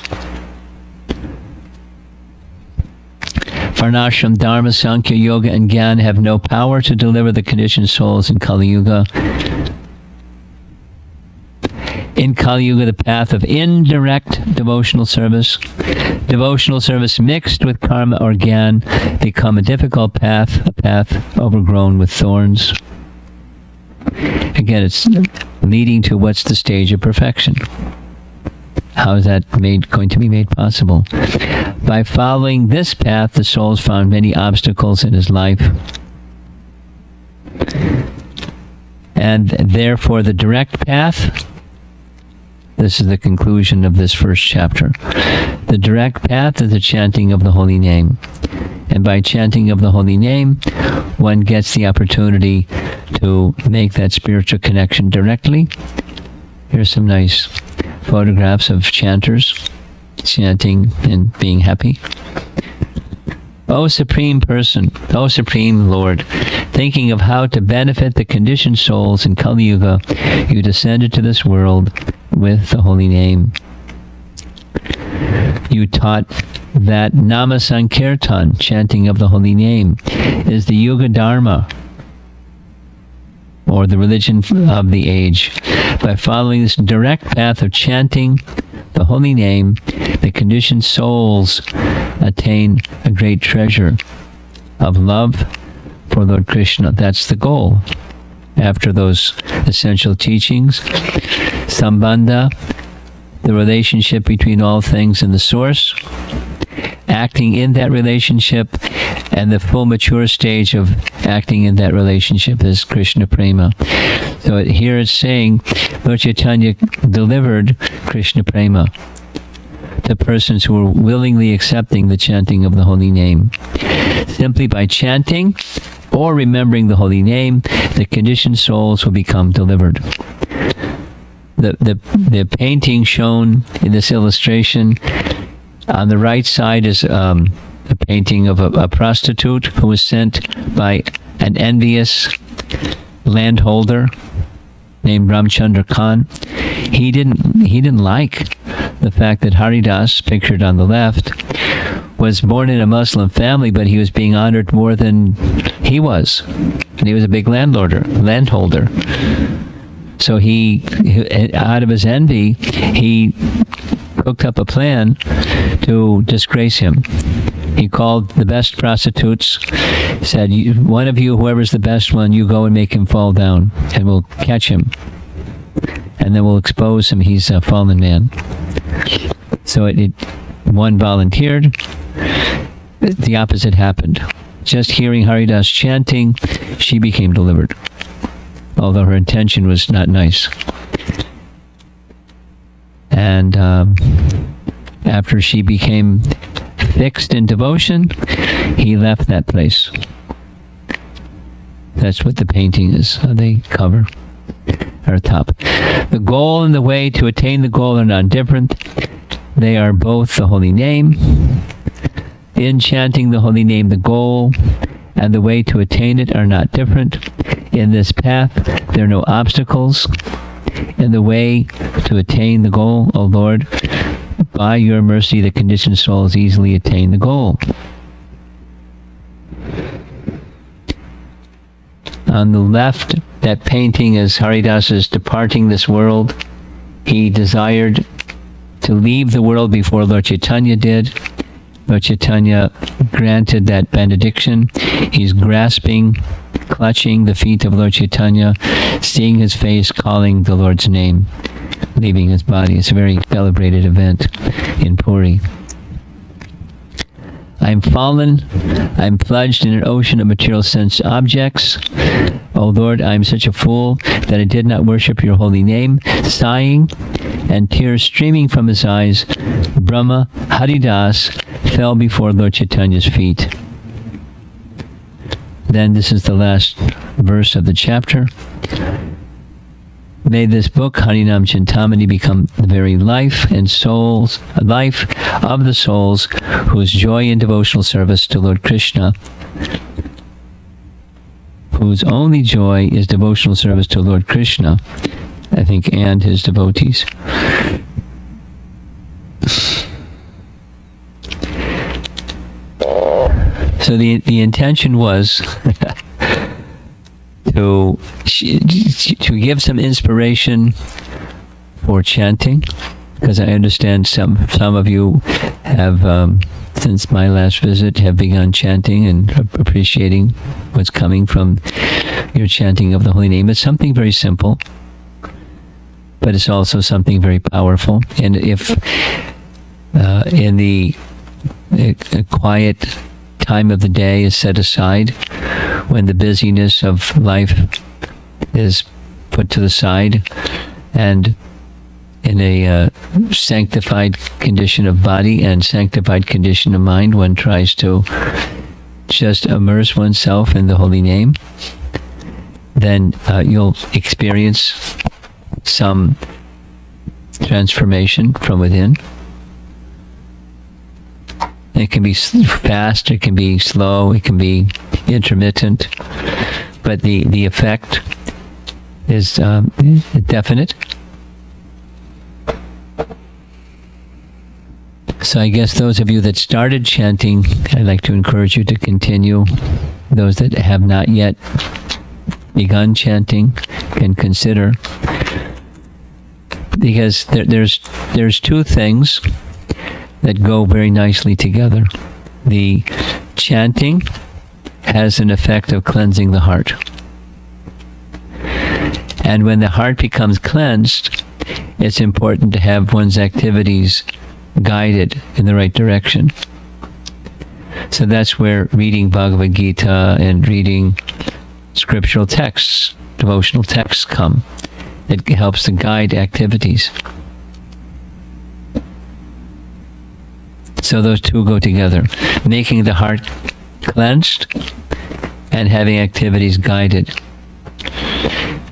Varnashram, Dharma, Sankhya, Yoga, and Jnana have no power to deliver the conditioned souls in Kali Yuga. In Kali Yuga, the path of indirect devotional service mixed with karma or jnana, become a difficult path, a path overgrown with thorns. Again, it's leading to what's the stage of perfection. How is that going to be made possible? By following this path, the souls found many obstacles in his life. And therefore, the direct path, this is the conclusion of this first chapter. The direct path is the chanting of the holy name. And by chanting of the holy name, one gets the opportunity to make that spiritual connection directly. Here's some nice photographs of chanters chanting and being happy. O Supreme Person, O Supreme Lord, thinking of how to benefit the conditioned souls in Kali Yuga, you descended to this world with the holy name. You taught that Nama Sankirtan, chanting of the holy name, is the Yuga Dharma, or the religion of the age. By following this direct path of chanting the holy name, the conditioned souls attain a great treasure of love for Lord Krishna. That's the goal. After those essential teachings, sambandha, the relationship between all things and the source, acting in that relationship, and the full mature stage of acting in that relationship is Krishna Prema. So here it's saying Lord Chaitanya delivered Krishna Prema. to persons who are willingly accepting the chanting of the holy name. Simply by chanting or remembering the holy name, the conditioned souls will become delivered. The painting shown in this illustration, on the right side is a painting of a prostitute who was sent by an envious landholder named Ramchandra Khan. He didn't like the fact that Haridas, pictured on the left, was born in a Muslim family, but he was being honored more than he was. And he was a big landholder. So he, out of his envy, he cooked up a plan to disgrace him. He called the best prostitutes, said, one of you, whoever's the best one, you go and make him fall down, and we'll catch him. And then we'll expose him. He's a fallen man. So one volunteered. The opposite happened. Just hearing Haridas chanting, she became delivered, although her intention was not nice. And after she became fixed in devotion, he left that place. That's what the painting is. They cover or top. The goal and the way to attain the goal are not different. They are both the holy name. In chanting the holy name, the goal and the way to attain it are not different. In this path, there are no obstacles. In the way to attain the goal, O Lord, by your mercy, the conditioned souls easily attain the goal. On the left, that painting is Haridas is departing this world. He desired to leave the world before Lord Chaitanya did. Lord Chaitanya granted that benediction. He's grasping, clutching the feet of Lord Chaitanya, seeing his face, calling the Lord's name, leaving his body. It's a very celebrated event in Puri. I'm fallen, I'm plunged in an ocean of material sense objects. O Lord, I am such a fool that I did not worship your holy name. Sighing and tears streaming from his eyes, Brahma Haridas fell before Lord Chaitanya's feet. Then this is the last verse of the chapter. May this book, Harinam Cintamani, become the very life of the souls whose joy in devotional service to Lord Krishna, whose only joy is devotional service to Lord Krishna, I think, and his devotees. So the intention was to give some inspiration for chanting, because I understand some of you have, since my last visit, have begun chanting and appreciating what's coming from your chanting of the holy name. It's something very simple, but it's also something very powerful. And if in the quiet time of the day is set aside, when the busyness of life is put to the side, and in a sanctified condition of body and sanctified condition of mind, one tries to just immerse oneself in the holy name, then you'll experience some transformation from within. It can be fast, it can be slow, it can be intermittent, but the effect is definite. So I guess those of you that started chanting, I'd like to encourage you to continue. Those that have not yet begun chanting can consider, because there's two things that go very nicely together. The chanting has an effect of cleansing the heart. And when the heart becomes cleansed, it's important to have one's activities guided in the right direction. So that's where reading Bhagavad Gita and reading scriptural texts, devotional texts come. It helps to guide activities. So those two go together, making the heart cleansed and having activities guided.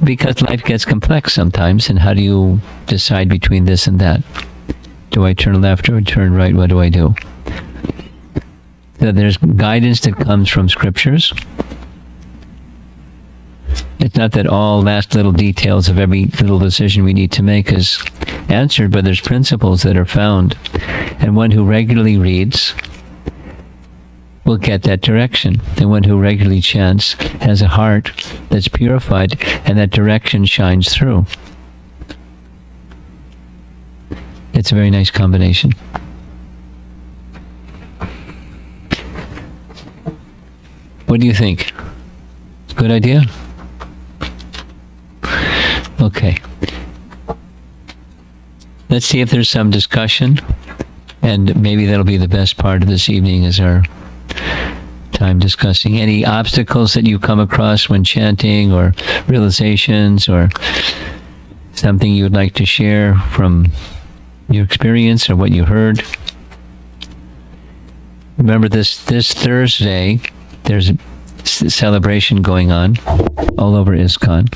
Because life gets complex sometimes, and how do you decide between this and that? Do I turn left or turn right? What do I do? So there's guidance that comes from scriptures. It's not that all last little details of every little decision we need to make is answered, but there's principles that are found. And one who regularly reads will get that direction. The one who regularly chants has a heart that's purified, and that direction shines through. It's a very nice combination. What do you think? Good idea? Okay. Let's see if there's some discussion, and maybe that'll be the best part of this evening, is our time discussing any obstacles that you come across when chanting, or realizations, or something you would like to share from your experience or what you heard. Remember this Thursday, there's a celebration going on all over ISKCON.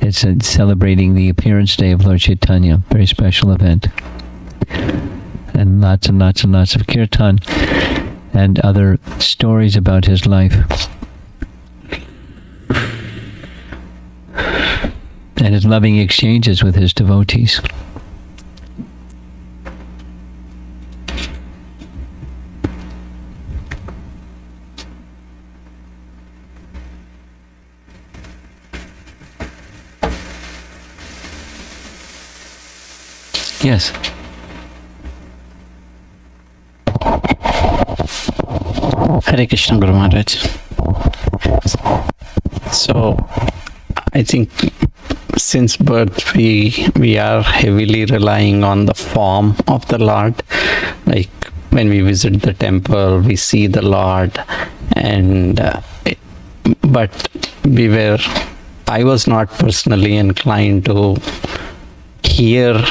It's celebrating the appearance day of Lord Chaitanya, very special event. And lots and lots and lots of kirtan and other stories about his life. And his loving exchanges with his devotees. Yes. Hare Krishna, Guru Maharaj. So, I think since birth we are heavily relying on the form of the Lord. Like when we visit the temple, we see the Lord, and but I was not personally inclined to hear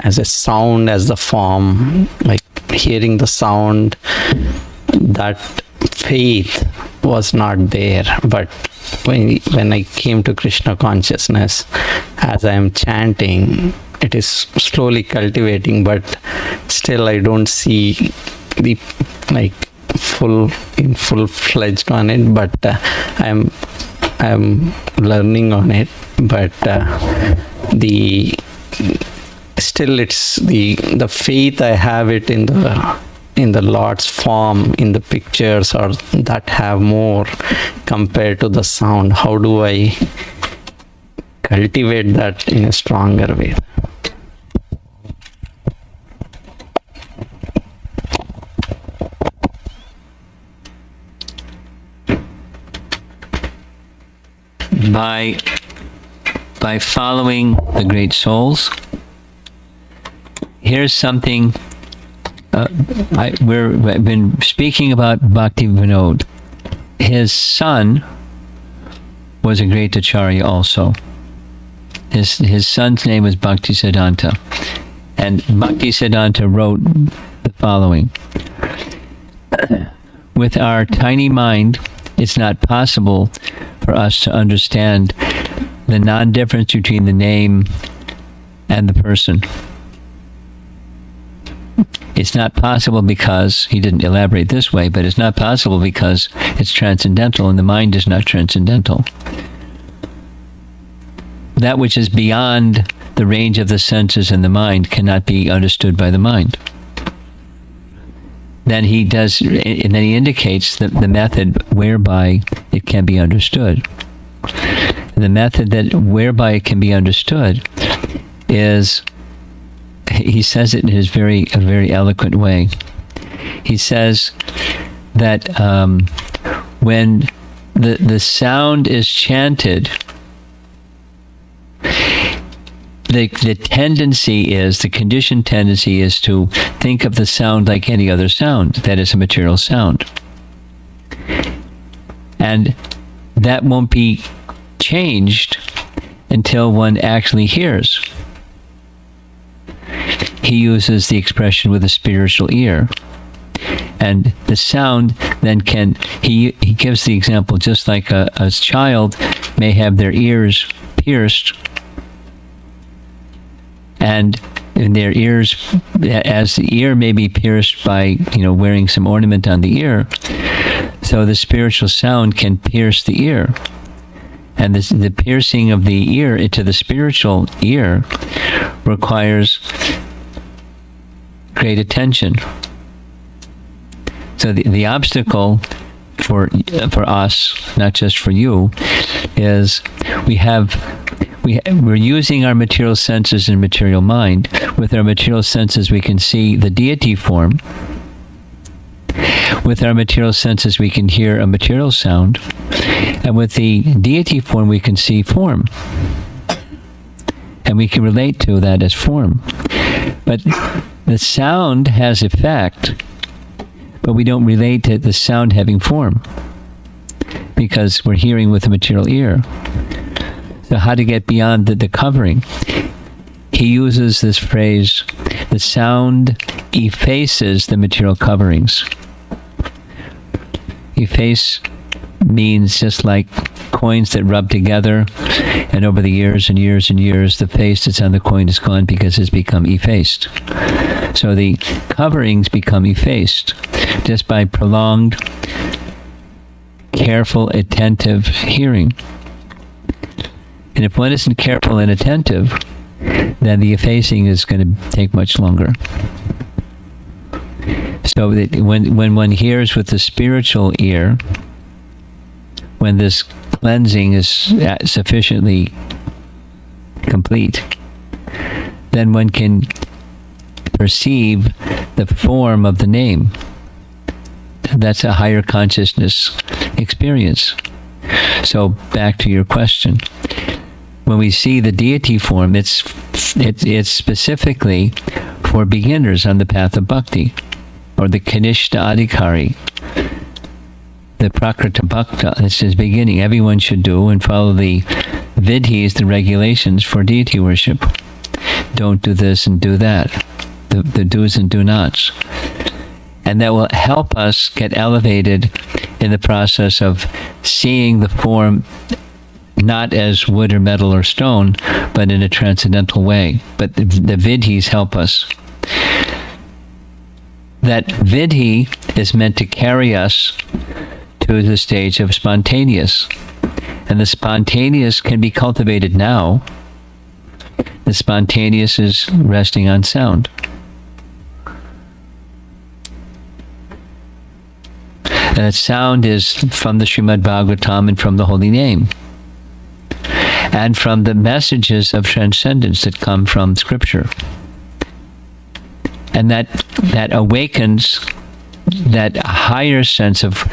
as a sound, as the form, like hearing the sound. That faith was not there. But when I came to Krishna consciousness, as I am chanting, it is slowly cultivating, but still I don't see the full-fledged on it, but I am learning on it. But still it's the faith I have it in the Lord's form, in the pictures, or that have more compared to the sound. How do I cultivate that in a stronger way? By following the great souls. Here's something we've been speaking about Bhakti Vinod. His son was a great acharya also. His son's name was Bhakti Siddhanta. And Bhakti Siddhanta wrote the following. With our tiny mind, it's not possible for us to understand the non-difference between the name and the person. It's not possible because, he didn't elaborate this way, but it's not possible because it's transcendental and the mind is not transcendental. That which is beyond the range of the senses and the mind cannot be understood by the mind. Then he indicates the method whereby it can be understood. The method whereby it can be understood is, he says it in his very eloquent way. He says that when the sound is chanted, the tendency is, the conditioned tendency is to think of the sound like any other sound, that is a material sound. And that won't be changed until one actually hears. He uses the expression with a spiritual ear. And the sound then he gives the example, just like a child may have their ears pierced, and in their ears, as the ear may be pierced by wearing some ornament on the ear, so the spiritual sound can pierce the ear. And the piercing of the ear into the spiritual ear requires great attention. So the obstacle for us, not just for you, is we're using our material senses and material mind. With our material senses, we can see the deity form. With our material senses, we can hear a material sound. And with the deity form, we can see form. And we can relate to that as form. But the sound has effect, but we don't relate to the sound having form, because we're hearing with the material ear. So how to get beyond the covering? He uses this phrase, the sound effaces the material coverings. Efface means just like coins that rub together, and over the years and years and years, the face that's on the coin is gone because it's become effaced. So the coverings become effaced just by prolonged, careful, attentive hearing. And if one isn't careful and attentive, then the effacing is going to take much longer. So that when one hears with the spiritual ear, when this cleansing is sufficiently complete, then one can perceive the form of the name. That's a higher consciousness experience. So back to your question. When we see the deity form, it's specifically for beginners on the path of bhakti, or the Kanishta Adhikari, the Prakrita Bhakta. It's his beginning. Everyone should do and follow the vidhis, the regulations for deity worship. Don't do this and do that. The do's and do nots. And that will help us get elevated in the process of seeing the form not as wood or metal or stone, but in a transcendental way. But the vidhis help us. That vidhi is meant to carry us to the stage of spontaneous. And the spontaneous can be cultivated now. The spontaneous is resting on sound. And that sound is from the Srimad Bhagavatam and from the Holy Name, and from the messages of transcendence that come from Scripture. And that awakens that higher sense of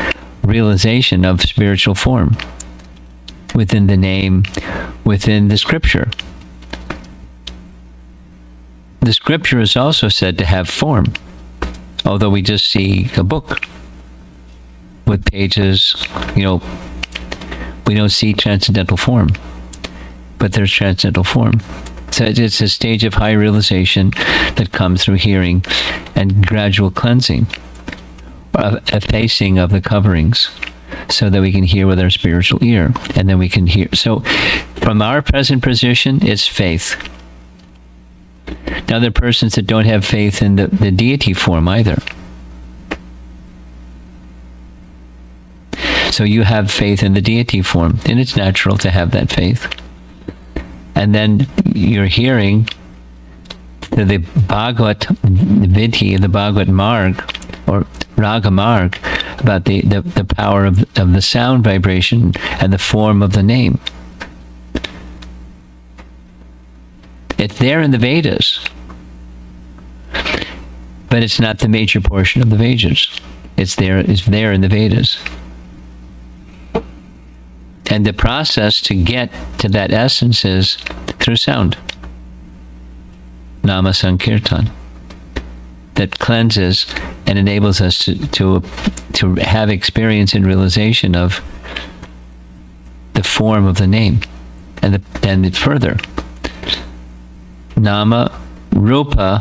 realization of spiritual form within the name, within the Scripture. The Scripture is also said to have form, although we just see a book with pages. We don't see transcendental form, but there's transcendental form. So it's a stage of high realization that comes through hearing and gradual cleansing, effacing of the coverings, so that we can hear with our spiritual ear, and then we can hear. So from our present position, it's faith. Now there are persons that don't have faith in the deity form either. So you have faith in the deity form, and it's natural to have that faith. And then you're hearing the Bhagavat Vidhi, the Bhagavat Marg, or Raga Marg, about the power of the sound vibration and the form of the name. It's there in the Vedas, but it's not the major portion of the Vedas. It's there in the Vedas. And the process to get to that essence is through sound. Nama Sankirtan. That cleanses and enables us to have experience and realization of the form of the name. And further. Nama, Rupa,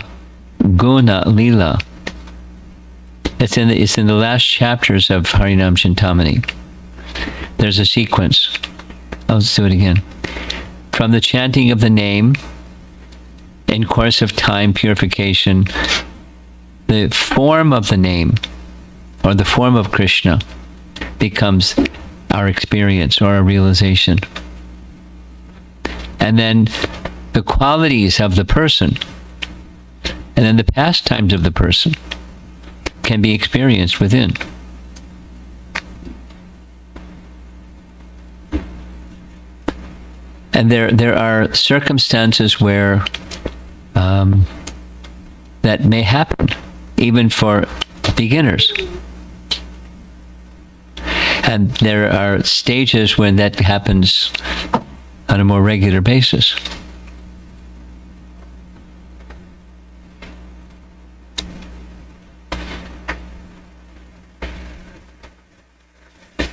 Guna, Lila. It's in the last chapters of Harinam Cintamani. There's a sequence. Let's do it again. From the chanting of the name, in course of time purification, the form of the name, or the form of Krishna, becomes our experience or our realization. And then the qualities of the person, and then the pastimes of the person can be experienced within. And there are circumstances where that may happen, even for beginners. And there are stages when that happens on a more regular basis.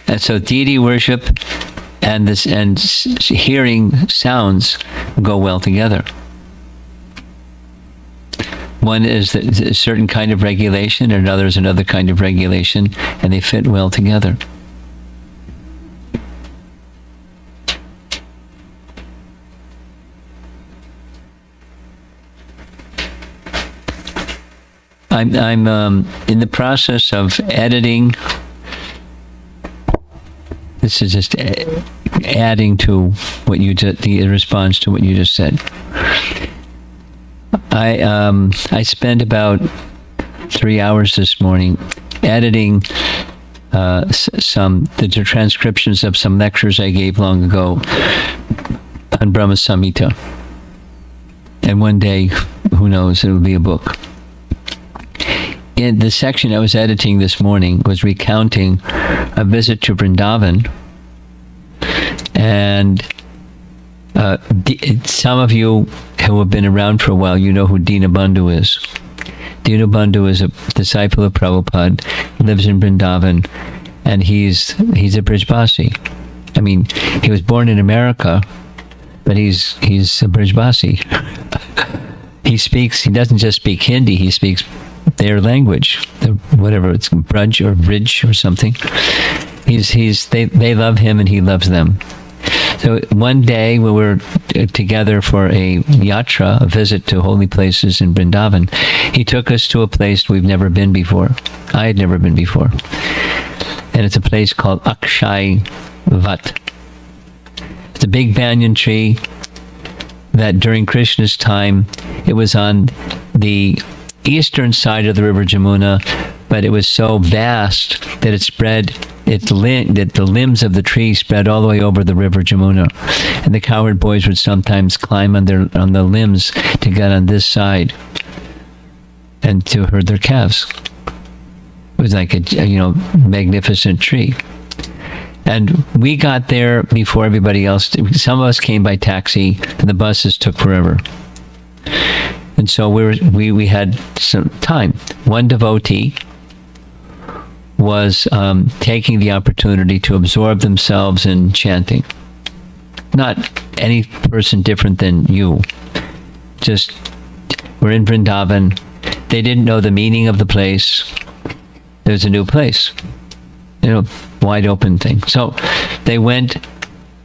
And so deity worship and hearing sounds go well together. One is a certain kind of regulation, and another is another kind of regulation, and they fit well together. I'm in the process of editing. This is just adding to what you just, the response to what you just said. I spent about 3 hours this morning editing the transcriptions of some lectures I gave long ago on Brahma Samhita. And one day, who knows, it will be a book. In the section I was editing this morning was recounting a visit to Vrindavan, and some of you who have been around for a while, you know who Dinabandhu is. Dinabandhu is a disciple of Prabhupada, lives in Vrindavan, and he's a Brijbasi. I mean, he was born in America, but he's a Brijbasi. He doesn't just speak Hindi, he speaks their language, whatever, it's Braj or Bridge or something. They love him and he loves them. So one day when we were together for a yatra, a visit to holy places in Vrindavan, he took us to a place we've never been before. I had never been before. And it's a place called Akshay Vat. It's a big banyan tree that during Krishna's time, it was on the eastern side of the river Jamuna, but it was so vast that it spread, that the limbs of the tree spread all the way over the river Jamuna. And the cowherd boys would sometimes climb on the limbs to get on this side and to herd their calves. It was like a magnificent tree. And we got there before everybody else. Some of us came by taxi, and the buses took forever. And so we had some time. One devotee was taking the opportunity to absorb themselves in chanting. Not any person different than you. Just, we're in Vrindavan. They didn't know the meaning of the place. It was a new place. Wide open thing. So they went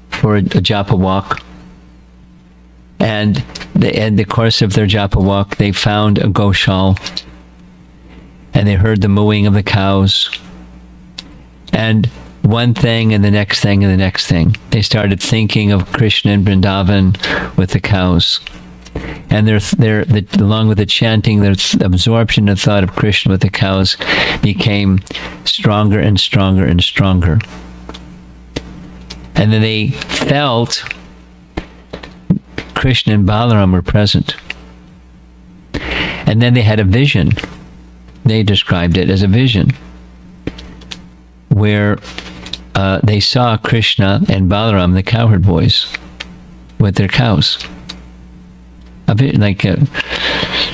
for a japa walk. And in the course of their japa walk, they found a goshal, and they heard the mooing of the cows, and one thing and the next thing and the next thing. They started thinking of Krishna and Vrindavan with the cows, and along with the chanting, their absorption of thought of Krishna with the cows became stronger and stronger and stronger. And then they felt Krishna and Balaram were present. And then they had a vision. They described it as a vision where they saw Krishna and Balaram, the cowherd boys, with their cows. A bit like and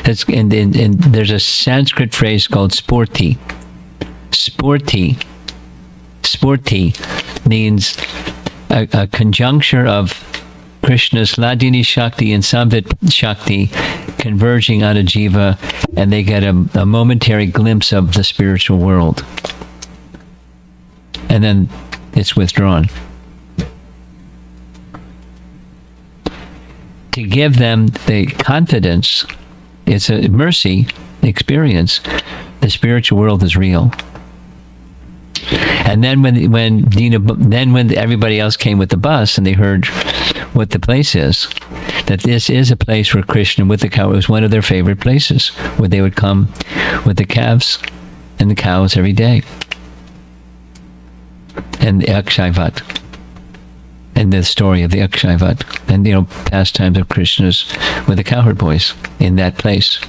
there's a Sanskrit phrase called sporti. Sporti means a conjuncture of Krishna's Hladini Shakti and Samvit Shakti converging on a jiva, and they get a momentary glimpse of the spiritual world. And then it's withdrawn. To give them the confidence, it's a mercy experience, the spiritual world is real. And then when everybody else came with the bus and they heard what the place is, that this is a place where Krishna with the cow, it was one of their favorite places, where they would come with the calves and the cows every day. And the Akshayvat, and the story of the Akshayvat, and pastimes of Krishna's with the cowherd boys in that place.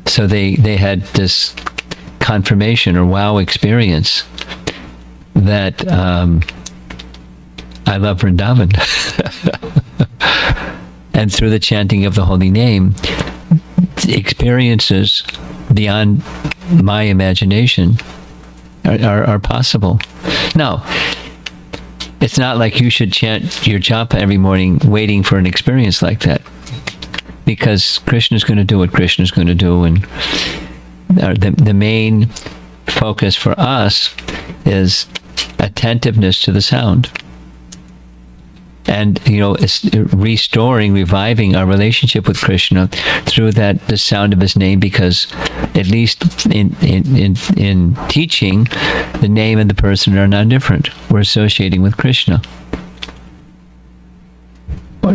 So they had this confirmation or wow experience that I love Vrindavan. And through the chanting of the holy name, experiences beyond my imagination are possible. Now, it's not like you should chant your japa every morning waiting for an experience like that, because Krishna's going to do what Krishna's going to do, and the main focus for us is attentiveness to the sound, and it's restoring, reviving our relationship with Krishna through the sound of his name, because at least in teaching, the name and the person are not different. We're associating with Krishna.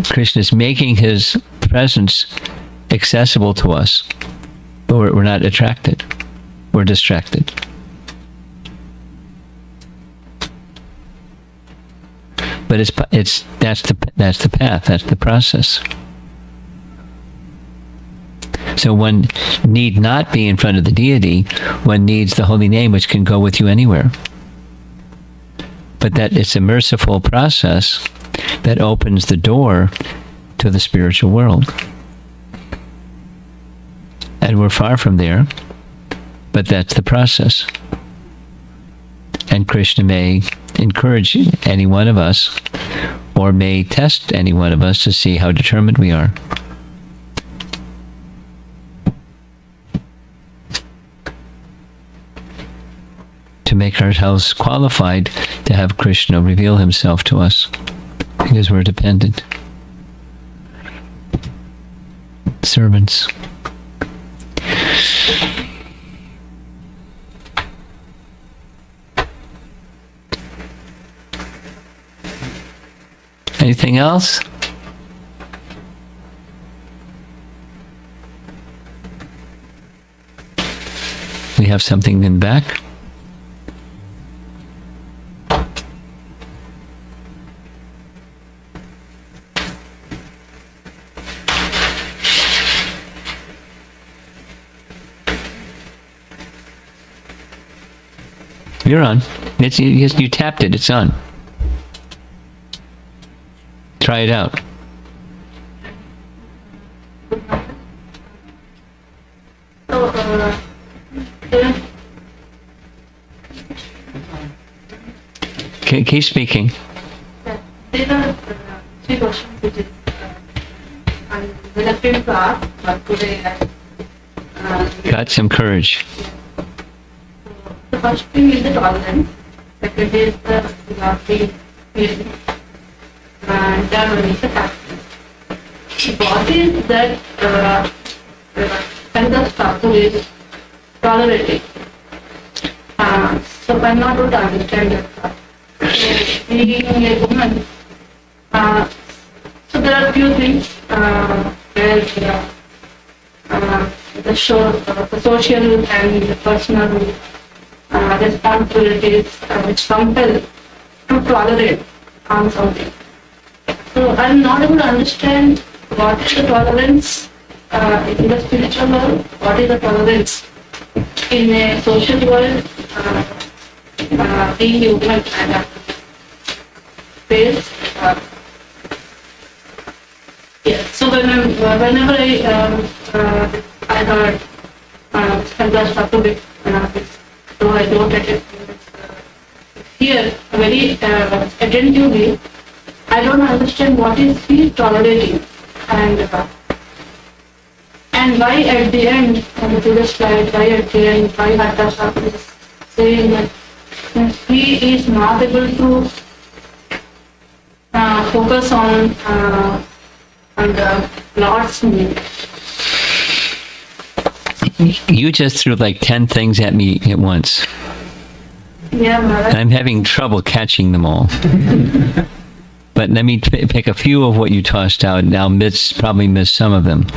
Krishna is making his presence accessible to us, but we're not attracted. We're distracted. But that's the path. That's the process. So one need not be in front of the deity. One needs the holy name, which can go with you anywhere. But that it's a merciful process that opens the door to the spiritual world. And we're far from there, but that's the process. And Krishna may encourage any one of us, or may test any one of us to see how determined we are. To make ourselves qualified to have Krishna reveal himself to us, because we're dependent servants. Anything else? We have something in the back. You're on. You tapped it. It's on. Try it out. Keep speaking. There are three questions which is I'm reluctant to ask, but today Got some courage. the first thing is the tolerance, second is the philosophy feeling, and third one is the passion. What is that kind of status is tolerating? So I'm not able to understand that. So being a woman, so there are a few things where the social and the personal responsibilities which compel to tolerate on something. So I'm not able to understand what is the tolerance in the spiritual world, what is the tolerance in a social world. Being a woman, I have to face. Yes. So whenever I heard Santosh Thakur, so I don't get it. Here very attentively, I don't understand what is he tolerating, and why at the end, on the previous slide, why at the end, why Hatta is saying that he is not able to focus on the Lord's name. You just threw like 10 things at me at once. Yeah, And Maharaj. I'm having trouble catching them all. But let me pick a few of what you tossed out, and I'll probably miss some of them.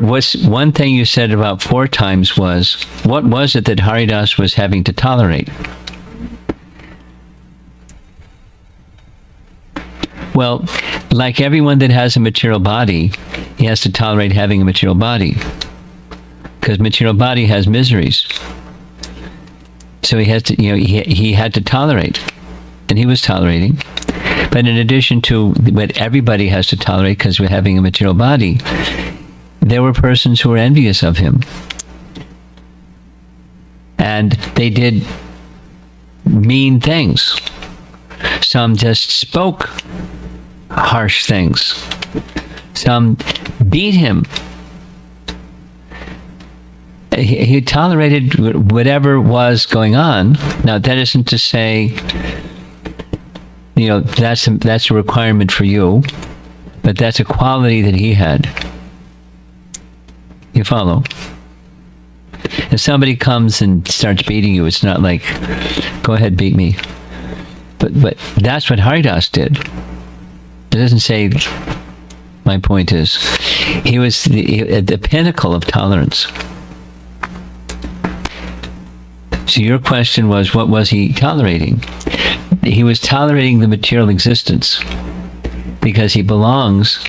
What's one thing you said about 4 times was, what was it that Haridas was having to tolerate? Well, like everyone that has a material body, he has to tolerate having a material body. Because material body has miseries. So he has to, he had to tolerate. And he was tolerating. But in addition to what everybody has to tolerate because we're having a material body, there were persons who were envious of him. And they did mean things. Some just spoke harsh things. Some beat him. He tolerated whatever was going on. Now, that isn't to say, that's a requirement for you, but that's a quality that he had. You follow? If somebody comes and starts beating you, it's not like, go ahead, beat me. But that's what Haridas did. It doesn't say, my point is, he was at the pinnacle of tolerance. So your question was, what was he tolerating? He was tolerating the material existence because he belongs,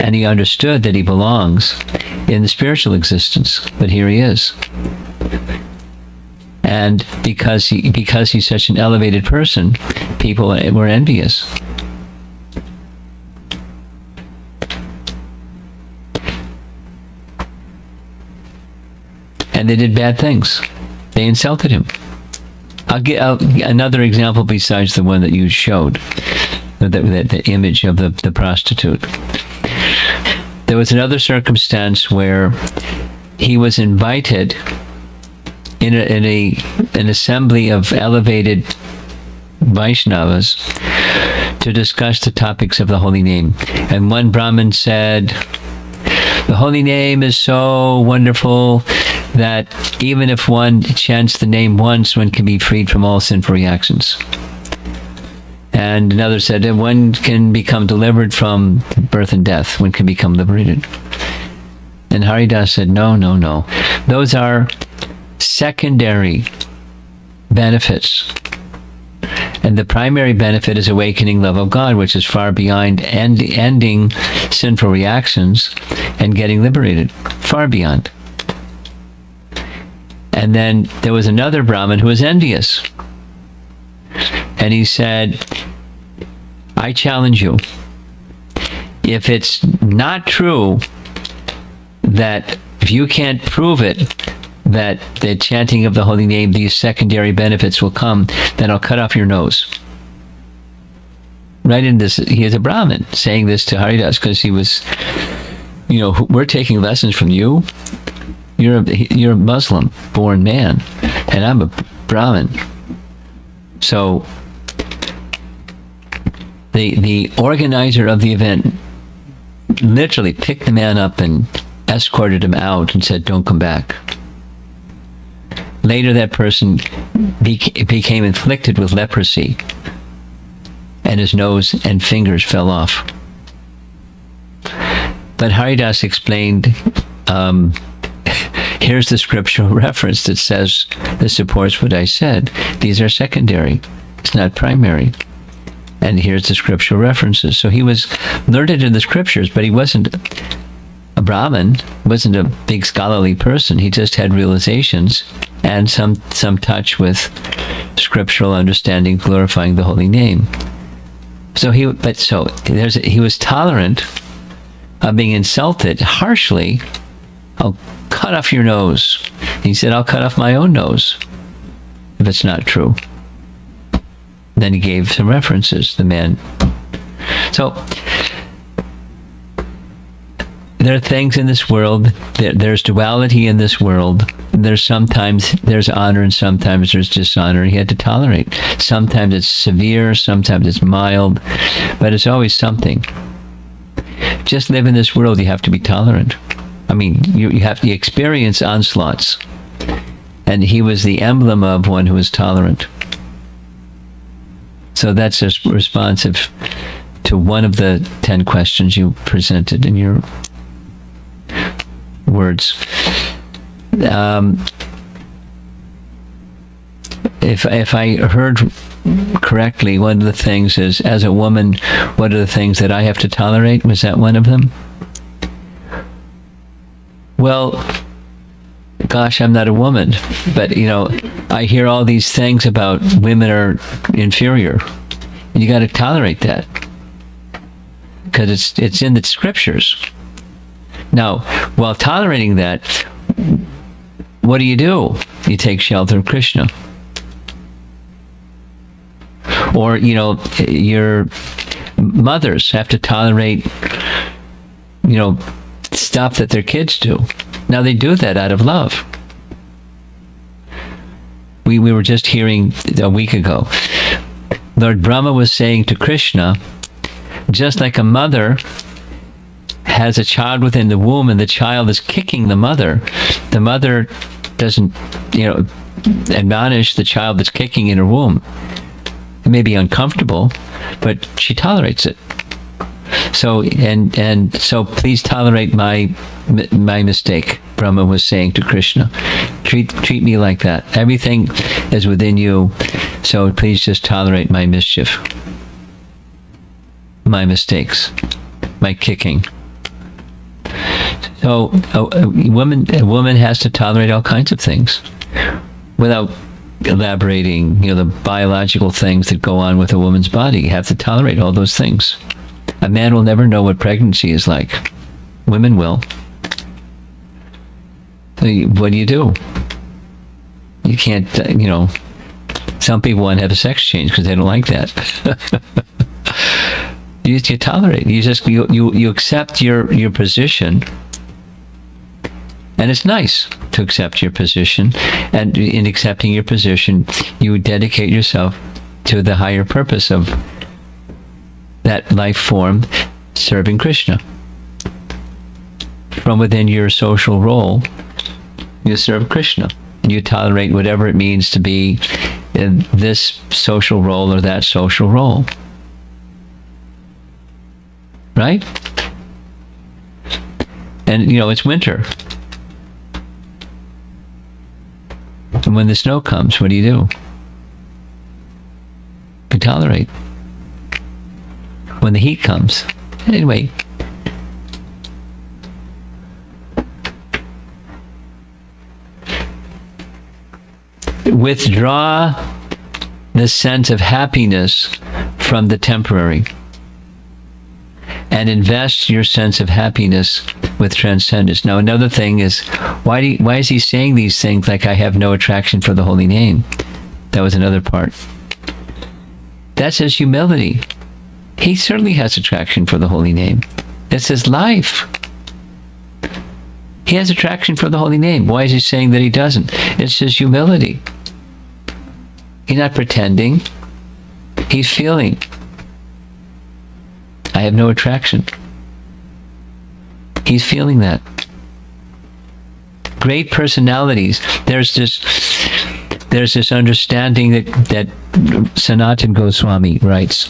and he understood that he belongs in the spiritual existence. But here he is. And because he's such an elevated person, people were envious. And they did bad things. They insulted him. I'll get another example besides the one that you showed, the image of the prostitute. There was another circumstance where he was invited in an assembly of elevated Vaishnavas to discuss the topics of the holy name. And one Brahmin said, the holy name is so wonderful that even if one chants the name once, one can be freed from all sinful reactions. And another said that one can become delivered from birth and death. One can become liberated. And Haridas said, no. Those are secondary benefits. And the primary benefit is awakening love of God, which is far beyond ending sinful reactions and getting liberated. Far beyond. And then there was another Brahmin who was envious. And he said, I challenge you. If it's not true that if you can't prove it, that the chanting of the holy name, these secondary benefits will come, then I'll cut off your nose. Right in this, he is a Brahmin saying this to Haridas because he was, we're taking lessons from you. You're a Muslim-born man, and I'm a Brahmin. So the organizer of the event literally picked the man up and escorted him out and said, don't come back. Later, that person became inflicted with leprosy, and his nose and fingers fell off. But Haridas explained, here's the scriptural reference that says, this supports what I said. These are secondary. It's not primary. And here's the scriptural references. So he was learned in the scriptures, but he wasn't a Brahmin, wasn't a big scholarly person. He just had realizations and some touch with scriptural understanding, glorifying the holy name. So he was tolerant of being insulted harshly. I'll cut off your nose. He said, I'll cut off my own nose if it's not true. Then he gave some references, the man. So, there are things in this world, there's duality in this world. Sometimes there's honor and sometimes there's dishonor. He had to tolerate. Sometimes it's severe, sometimes it's mild, but it's always something. Just live in this world, you have to be tolerant. I mean, you have to experience onslaughts. And he was the emblem of one who was tolerant. So that's just responsive to one of the 10 questions you presented in your words. If I heard correctly, one of the things is, as a woman, what are the things that I have to tolerate? Was that one of them? Well, gosh, I'm not a woman, but I hear all these things about women are inferior. You got to tolerate that because it's in the scriptures. Now, while tolerating that, what do? You take shelter of Krishna. Or, your mothers have to tolerate, stuff that their kids do. Now, they do that out of love. We were just hearing a week ago, Lord Brahma was saying to Krishna, just like a mother has a child within the womb and the child is kicking the mother doesn't, admonish the child that's kicking in her womb. It may be uncomfortable, but she tolerates it. So, so please tolerate my mistake, Brahma was saying to Krishna. Treat me like that. Everything is within you, so please just tolerate my mischief, my mistakes, my kicking. So a woman has to tolerate all kinds of things without elaborating, the biological things that go on with a woman's body. You have to tolerate all those things. A man will never know what pregnancy is like. Women will. So what do? You can't, some people want to have a sex change because they don't like that. You tolerate. You accept your position. And it's nice to accept your position. And in accepting your position, you dedicate yourself to the higher purpose of that life form, serving Krishna. From within your social role, you serve Krishna. You tolerate whatever it means to be in this social role or that social role. Right? And, it's winter. And when the snow comes, what do? You tolerate. When the heat comes. Anyway. Withdraw the sense of happiness from the temporary and invest your sense of happiness with transcendence. Now, another thing is, why is he saying these things like I have no attraction for the holy name? That was another part. That's his humility. He certainly has attraction for the holy name. It's his life. He has attraction for the holy name. Why is he saying that he doesn't? It's his humility. He's not pretending. He's feeling. I have no attraction. He's feeling that. Great personalities. There's this understanding that Sanatana Goswami writes.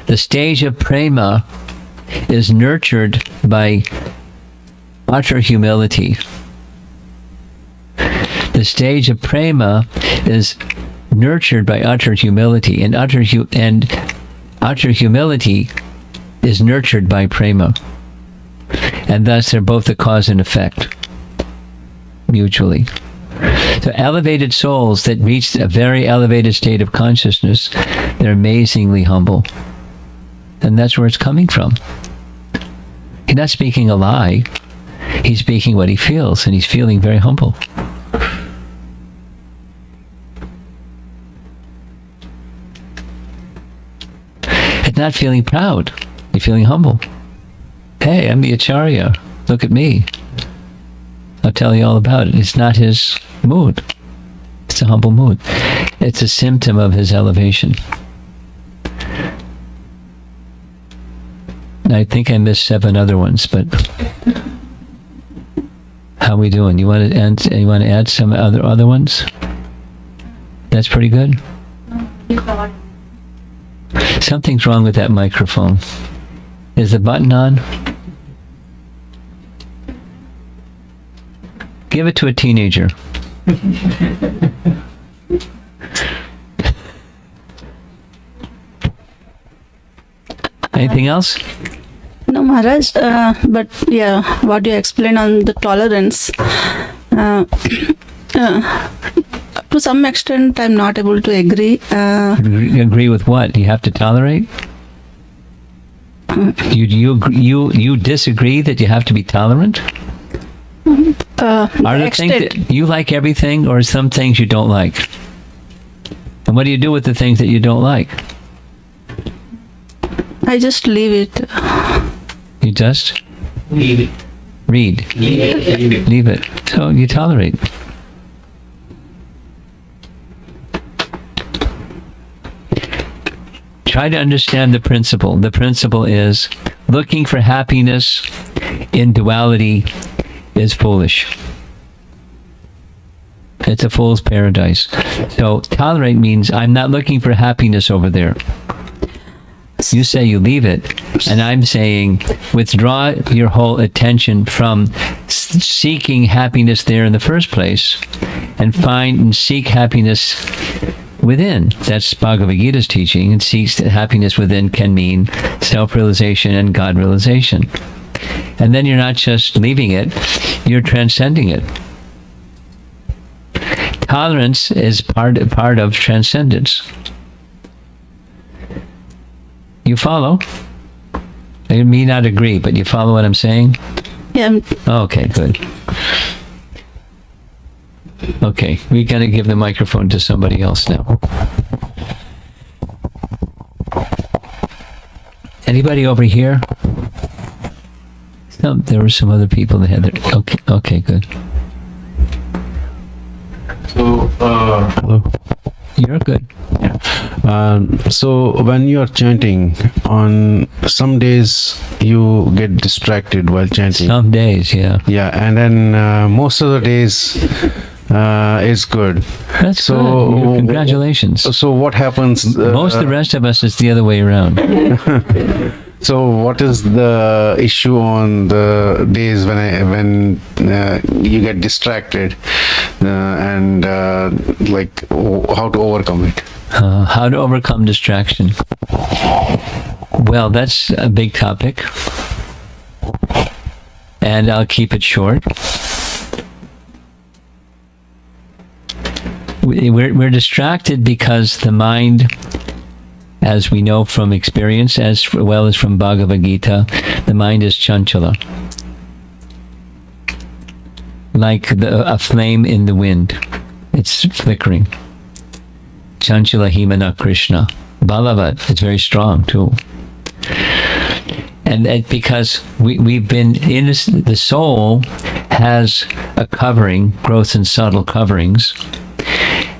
The stage of prema is nurtured by utter humility. The stage of prema is nurtured by utter humility, and utter humility is nurtured by prema. And thus they're both a cause and effect, mutually. So elevated souls that reach a very elevated state of consciousness, they're amazingly humble. And that's where it's coming from. He's not speaking a lie. He's speaking what he feels, and he's feeling very humble. not feeling proud. You're feeling humble. Hey, I'm the Acharya. Look at me. I'll tell you all about it. It's not his mood. It's a humble mood. It's a symptom of his elevation. I think I missed 7 other ones, but how we doing? You want to add some other ones? That's pretty good. Something's wrong with that microphone. Is the button on? Give it to a teenager. Anything else? No, Maharaj, but yeah, what you explained on the tolerance, to some extent, I'm not able to agree. Agree with what? You have to tolerate? You disagree that you have to be tolerant? Are there things that you like everything, or some things you don't like? And what do you do with the things that you don't like? I just leave it. You just? Leave it. Read. Leave it. So you tolerate. Try to understand the principle. The principle is looking for happiness in duality is foolish. It's a fool's paradise. So tolerate means I'm not looking for happiness over there. You say you leave it, and I'm saying withdraw your whole attention from seeking happiness there in the first place, and find and seek happiness within. That's Bhagavad Gita's teaching, and seeks happiness within can mean self-realization and God-realization. And then you're not just leaving it, you're transcending it. Tolerance is part of transcendence. You follow? You may not agree, but you follow what I'm saying? Yeah. Okay, good. Okay, we gotta give the microphone to somebody else now. Anybody over here? No, there were some other people that had their... Okay, good. So, hello. You're good. So when you are chanting, on some days you get distracted while chanting. Some days, yeah. Yeah, and then most of the days is good. That's good. Congratulations. So what happens? Most of the rest of us is the other way around. So what is the issue on the days when you get distracted, and like how to overcome it? How to overcome distraction. Well, that's a big topic, and I'll keep it short. We're distracted because the mind, as we know from experience, as well as from Bhagavad Gita, the mind is chanchala. Like a flame in the wind. It's flickering. Chanchala himana Krishna. Balavat, it's very strong too. And because we've been in this, the soul has a covering, gross and subtle coverings,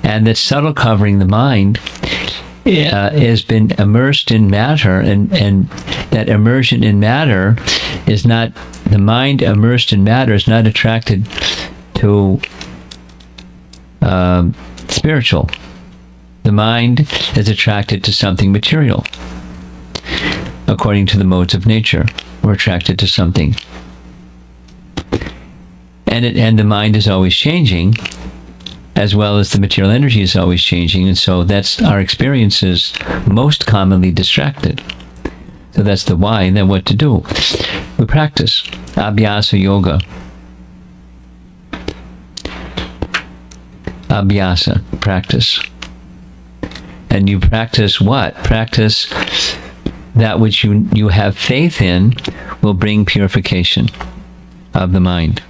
and the subtle covering, the mind, has been immersed in matter, and that immersion in matter is not, the mind immersed in matter is not attracted to spiritual. The mind is attracted to something material. According to the modes of nature, we're attracted to something. And the mind is always changing, as well as the material energy is always changing, and so that's our experience is most commonly distracted. So that's the why, and then what to do. We practice abhyasa yoga. Abhyasa, practice. And you practice what? Practice that which you have faith in will bring purification of the mind.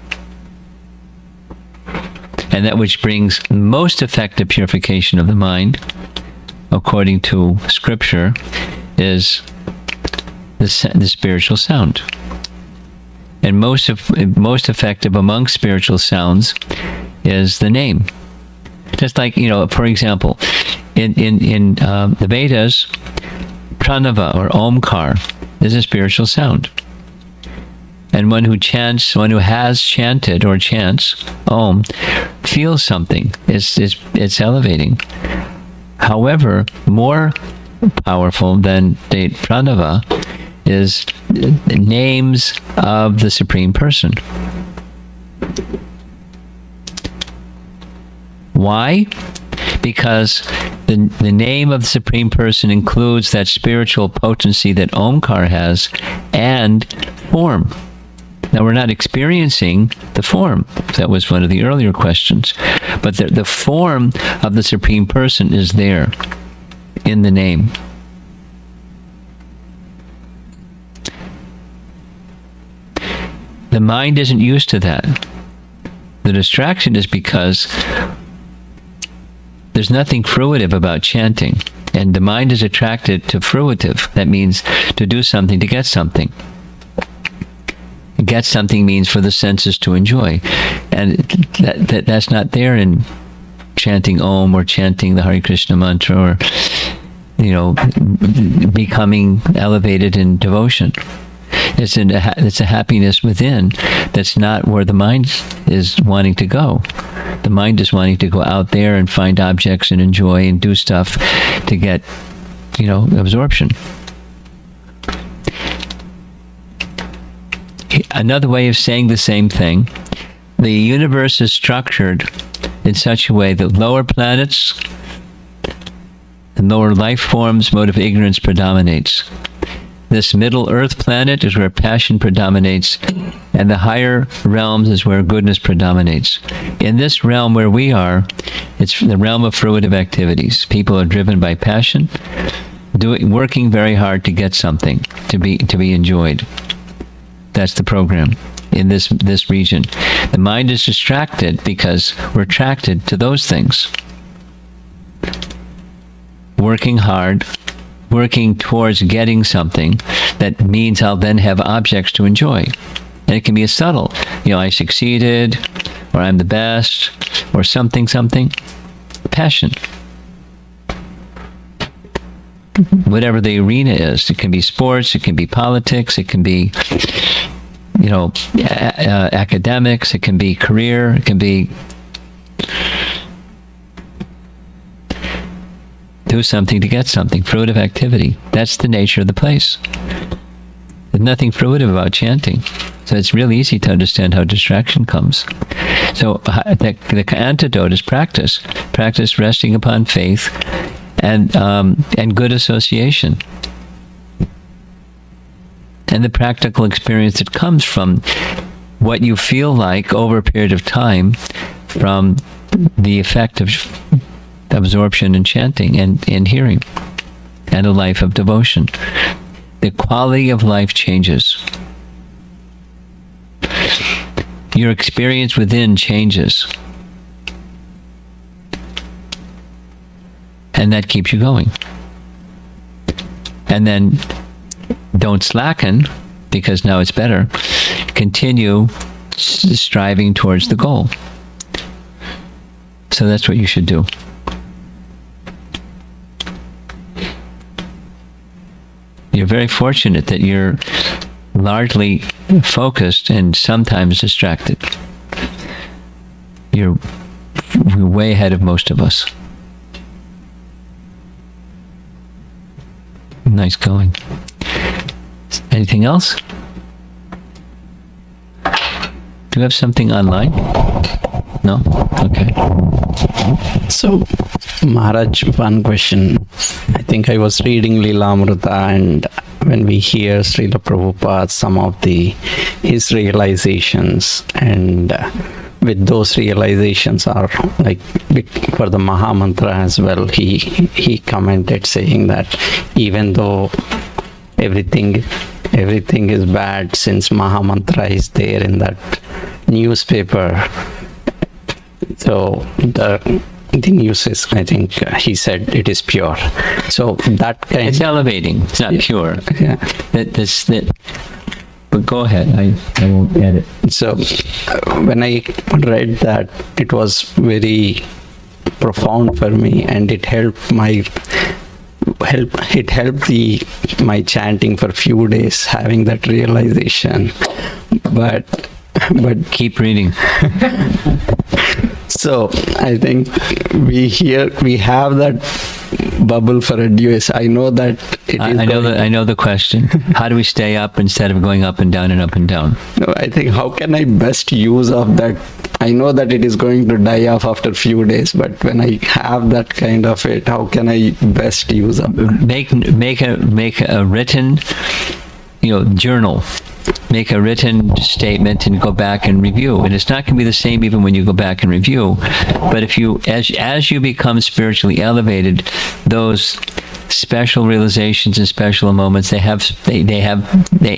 And that which brings most effective purification of the mind, according to scripture, is the spiritual sound. And most effective among spiritual sounds is the name. Just like, for example, in the Vedas, pranava or omkar is a spiritual sound. And one who has chanted or chants om feels something. It's elevating. However, more powerful than the pranava is the names of the Supreme Person. Why? Because the name of the Supreme Person includes that spiritual potency that Omkar has and form. Now, we're not experiencing the form. That was one of the earlier questions. But the form of the Supreme Person is there in the name. The mind isn't used to that. The distraction is because there's nothing fruitive about chanting. And the mind is attracted to fruitive. That means to do something, to get something. Get something means for the senses to enjoy. And that's not there in chanting Om or chanting the Hare Krishna mantra or, becoming elevated in devotion. It's a happiness within that's not where the mind is wanting to go. The mind is wanting to go out there and find objects and enjoy and do stuff to get, absorption. Another way of saying the same thing, the universe is structured in such a way that lower planets and lower life forms, mode of ignorance predominates. This middle earth planet is where passion predominates, and the higher realms is where goodness predominates. In this realm where we are, it's the realm of fruitive activities. People are driven by passion, working very hard to get something, to be enjoyed. That's the program in this region. The mind is distracted because we're attracted to those things. Working hard, working towards getting something that means I'll then have objects to enjoy. And it can be a subtle, I succeeded, or I'm the best, or something. Passion. Whatever the arena is. It can be sports, it can be politics, it can be, academics, it can be career, it can be do something to get something, fruitive activity. That's the nature of the place. There's nothing fruitive about chanting. So it's really easy to understand how distraction comes. So the antidote is practice. Practice resting upon faith and good association. And the practical experience that comes from what you feel like over a period of time from the effect of absorption and chanting and hearing and a life of devotion. The quality of life changes. Your experience within changes. And that keeps you going. And then don't slacken, because now it's better. Continue striving towards the goal. So that's what you should do. You're very fortunate that you're largely focused and sometimes distracted. You're way ahead of most of us. Nice going. Anything else? Do you have something online? No? Okay. So, Maharaj, one question. I think I was reading Lilamrita, and when we hear Srila Prabhupada, some of his realizations, and with those realizations are like for the Maha Mantra as well, he commented saying that even though everything is bad, since Maha Mantra is there in that newspaper, so the news is, I think he said it is pure. So that kind. It's elevating. It's not pure. Yeah. But go ahead. I won't edit. So when I read that, it was very profound for me, and it helped my chanting for a few days, having that realization. But Keep reading. so I think we have that bubble for a US. I know that it is. I know the question. How do we stay up instead of going up and down and up and down? No, I think how can I best use of that? I know that it is going to die off after a few days, but when I have that kind of it, how can I best use of it? Make a written, journal. Make a written statement and go back and review. And it's not going to be the same even when you go back and review. But if you, as you become spiritually elevated, those special realizations and special moments, they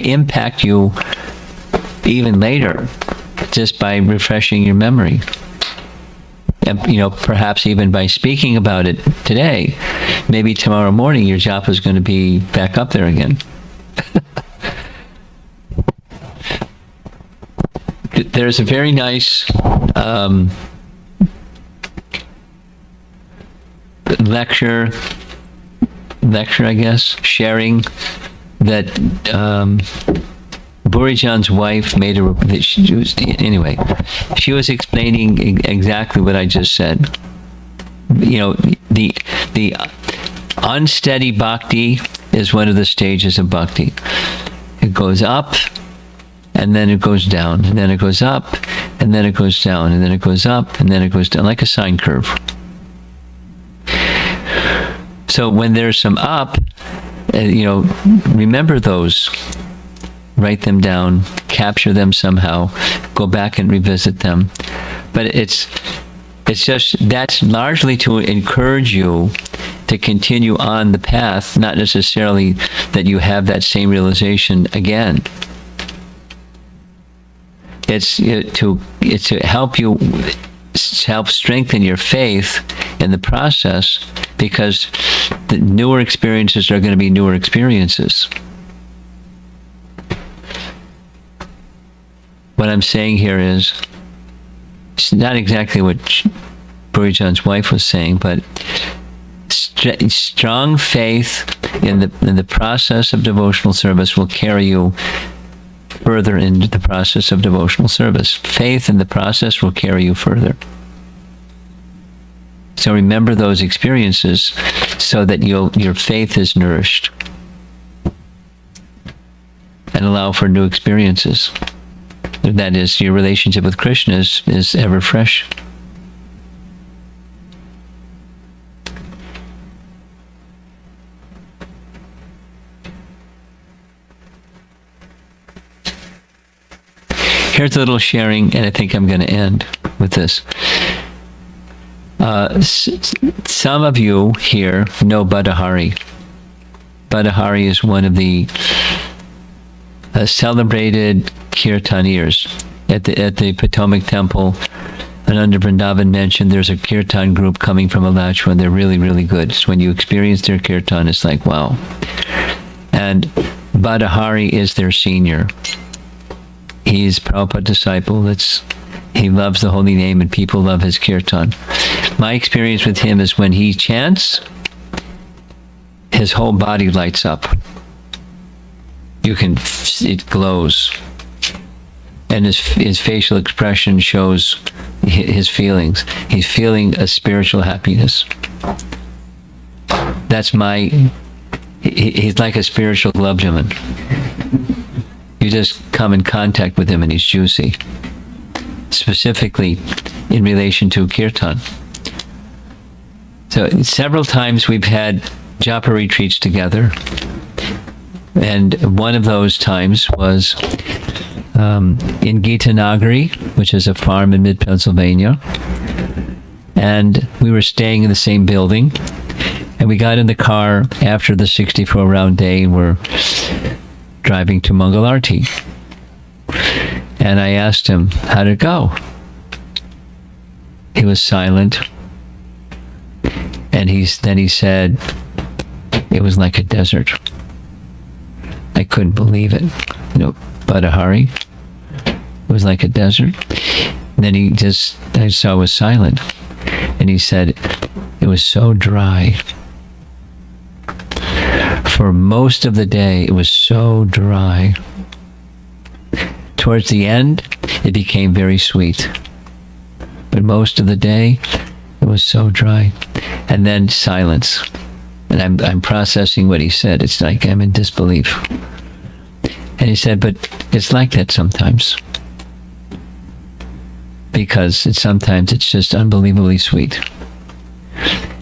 impact you even later, just by refreshing your memory. And, perhaps even by speaking about it today, maybe tomorrow morning your japa is going to be back up there again. There's a very nice lecture, I guess, sharing that Burijan's wife made she was explaining exactly what I just said. The unsteady bhakti is one of the stages of bhakti. It goes up, and then it goes down, and then it goes up, and then it goes down, and then it goes up, and then it goes down, like a sine curve. So when there's some up, remember those. Write them down, capture them somehow, go back and revisit them. But it's just, that's largely to encourage you to continue on the path, not necessarily that you have that same realization again. It's to help you, help strengthen your faith in the process, because the newer experiences are going to be newer experiences. What I'm saying here is, it's not exactly what Burijan's wife was saying, but strong faith in the process of devotional service will carry you further into the process of devotional service. Faith in the process will carry you further. So remember those experiences so that your faith is nourished, and allow for new experiences. That is, your relationship with Krishna is ever fresh. Here's a little sharing, and I think I'm going to end with this. Some of you here know Badahari. Badahari is one of the celebrated kirtaniers at the Potomac Temple. And under Vrindavan mentioned, there's a kirtan group coming from Alachua. They're really, really good. So when you experience their kirtan, it's like, wow. And Badahari is their senior. He's Prabhupada disciple. He loves the holy name, and people love his kirtan. My experience with him is when he chants, his whole body lights up. It glows. And his facial expression shows his feelings. He's feeling a spiritual happiness. He's like a spiritual gulab jamun. You just come in contact with him and he's juicy. Specifically in relation to kirtan. So several times we've had japa retreats together. And one of those times was in Gitanagari, which is a farm in mid-Pennsylvania. And we were staying in the same building. And we got in the car after the 64-round day, and we're driving to Mangalarti. And I asked him, how'd it go? He was silent. And then he said, it was like a desert. I couldn't believe it. But Hari, it was like a desert. And then I saw was silent. And he said, it was so dry. For most of the day, it was so dry. Towards the end, it became very sweet. But most of the day, it was so dry. And then silence. And I'm processing what he said. It's like I'm in disbelief. And he said, but it's like that sometimes. Because sometimes it's just unbelievably sweet.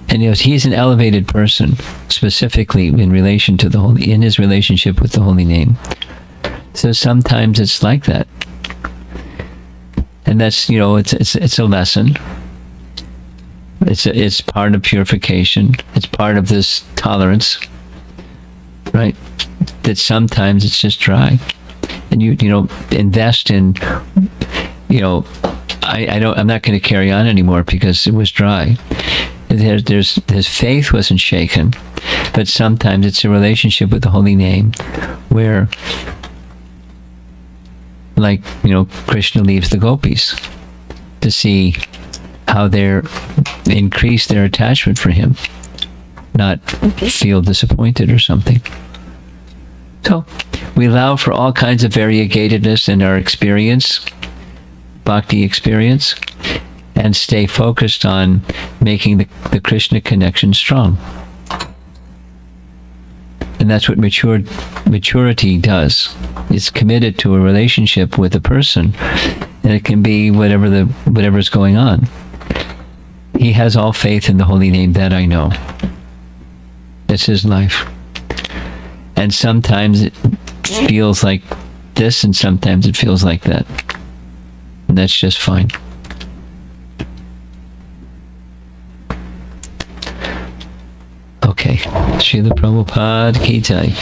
And he's an elevated person, specifically in relation to in his relationship with the holy name. So sometimes it's like that. And that's, it's a lesson. It's part of purification. It's part of this tolerance, right? That sometimes it's just dry. And you invest in, I'm not going to carry on anymore because it was dry. His faith wasn't shaken, but sometimes it's a relationship with the holy name where, like, Krishna leaves the gopis to see how they increase their attachment for him, not feel disappointed or something. So we allow for all kinds of variegatedness in our experience, bhakti experience, and stay focused on making the Krishna connection strong. And that's what maturity does. It's committed to a relationship with a person, and it can be whatever's going on. He has all faith in the holy name, that I know. It's his life. And sometimes it feels like this, and sometimes it feels like that. And that's just fine. Okay. Srila Prabhupada Ki Jai.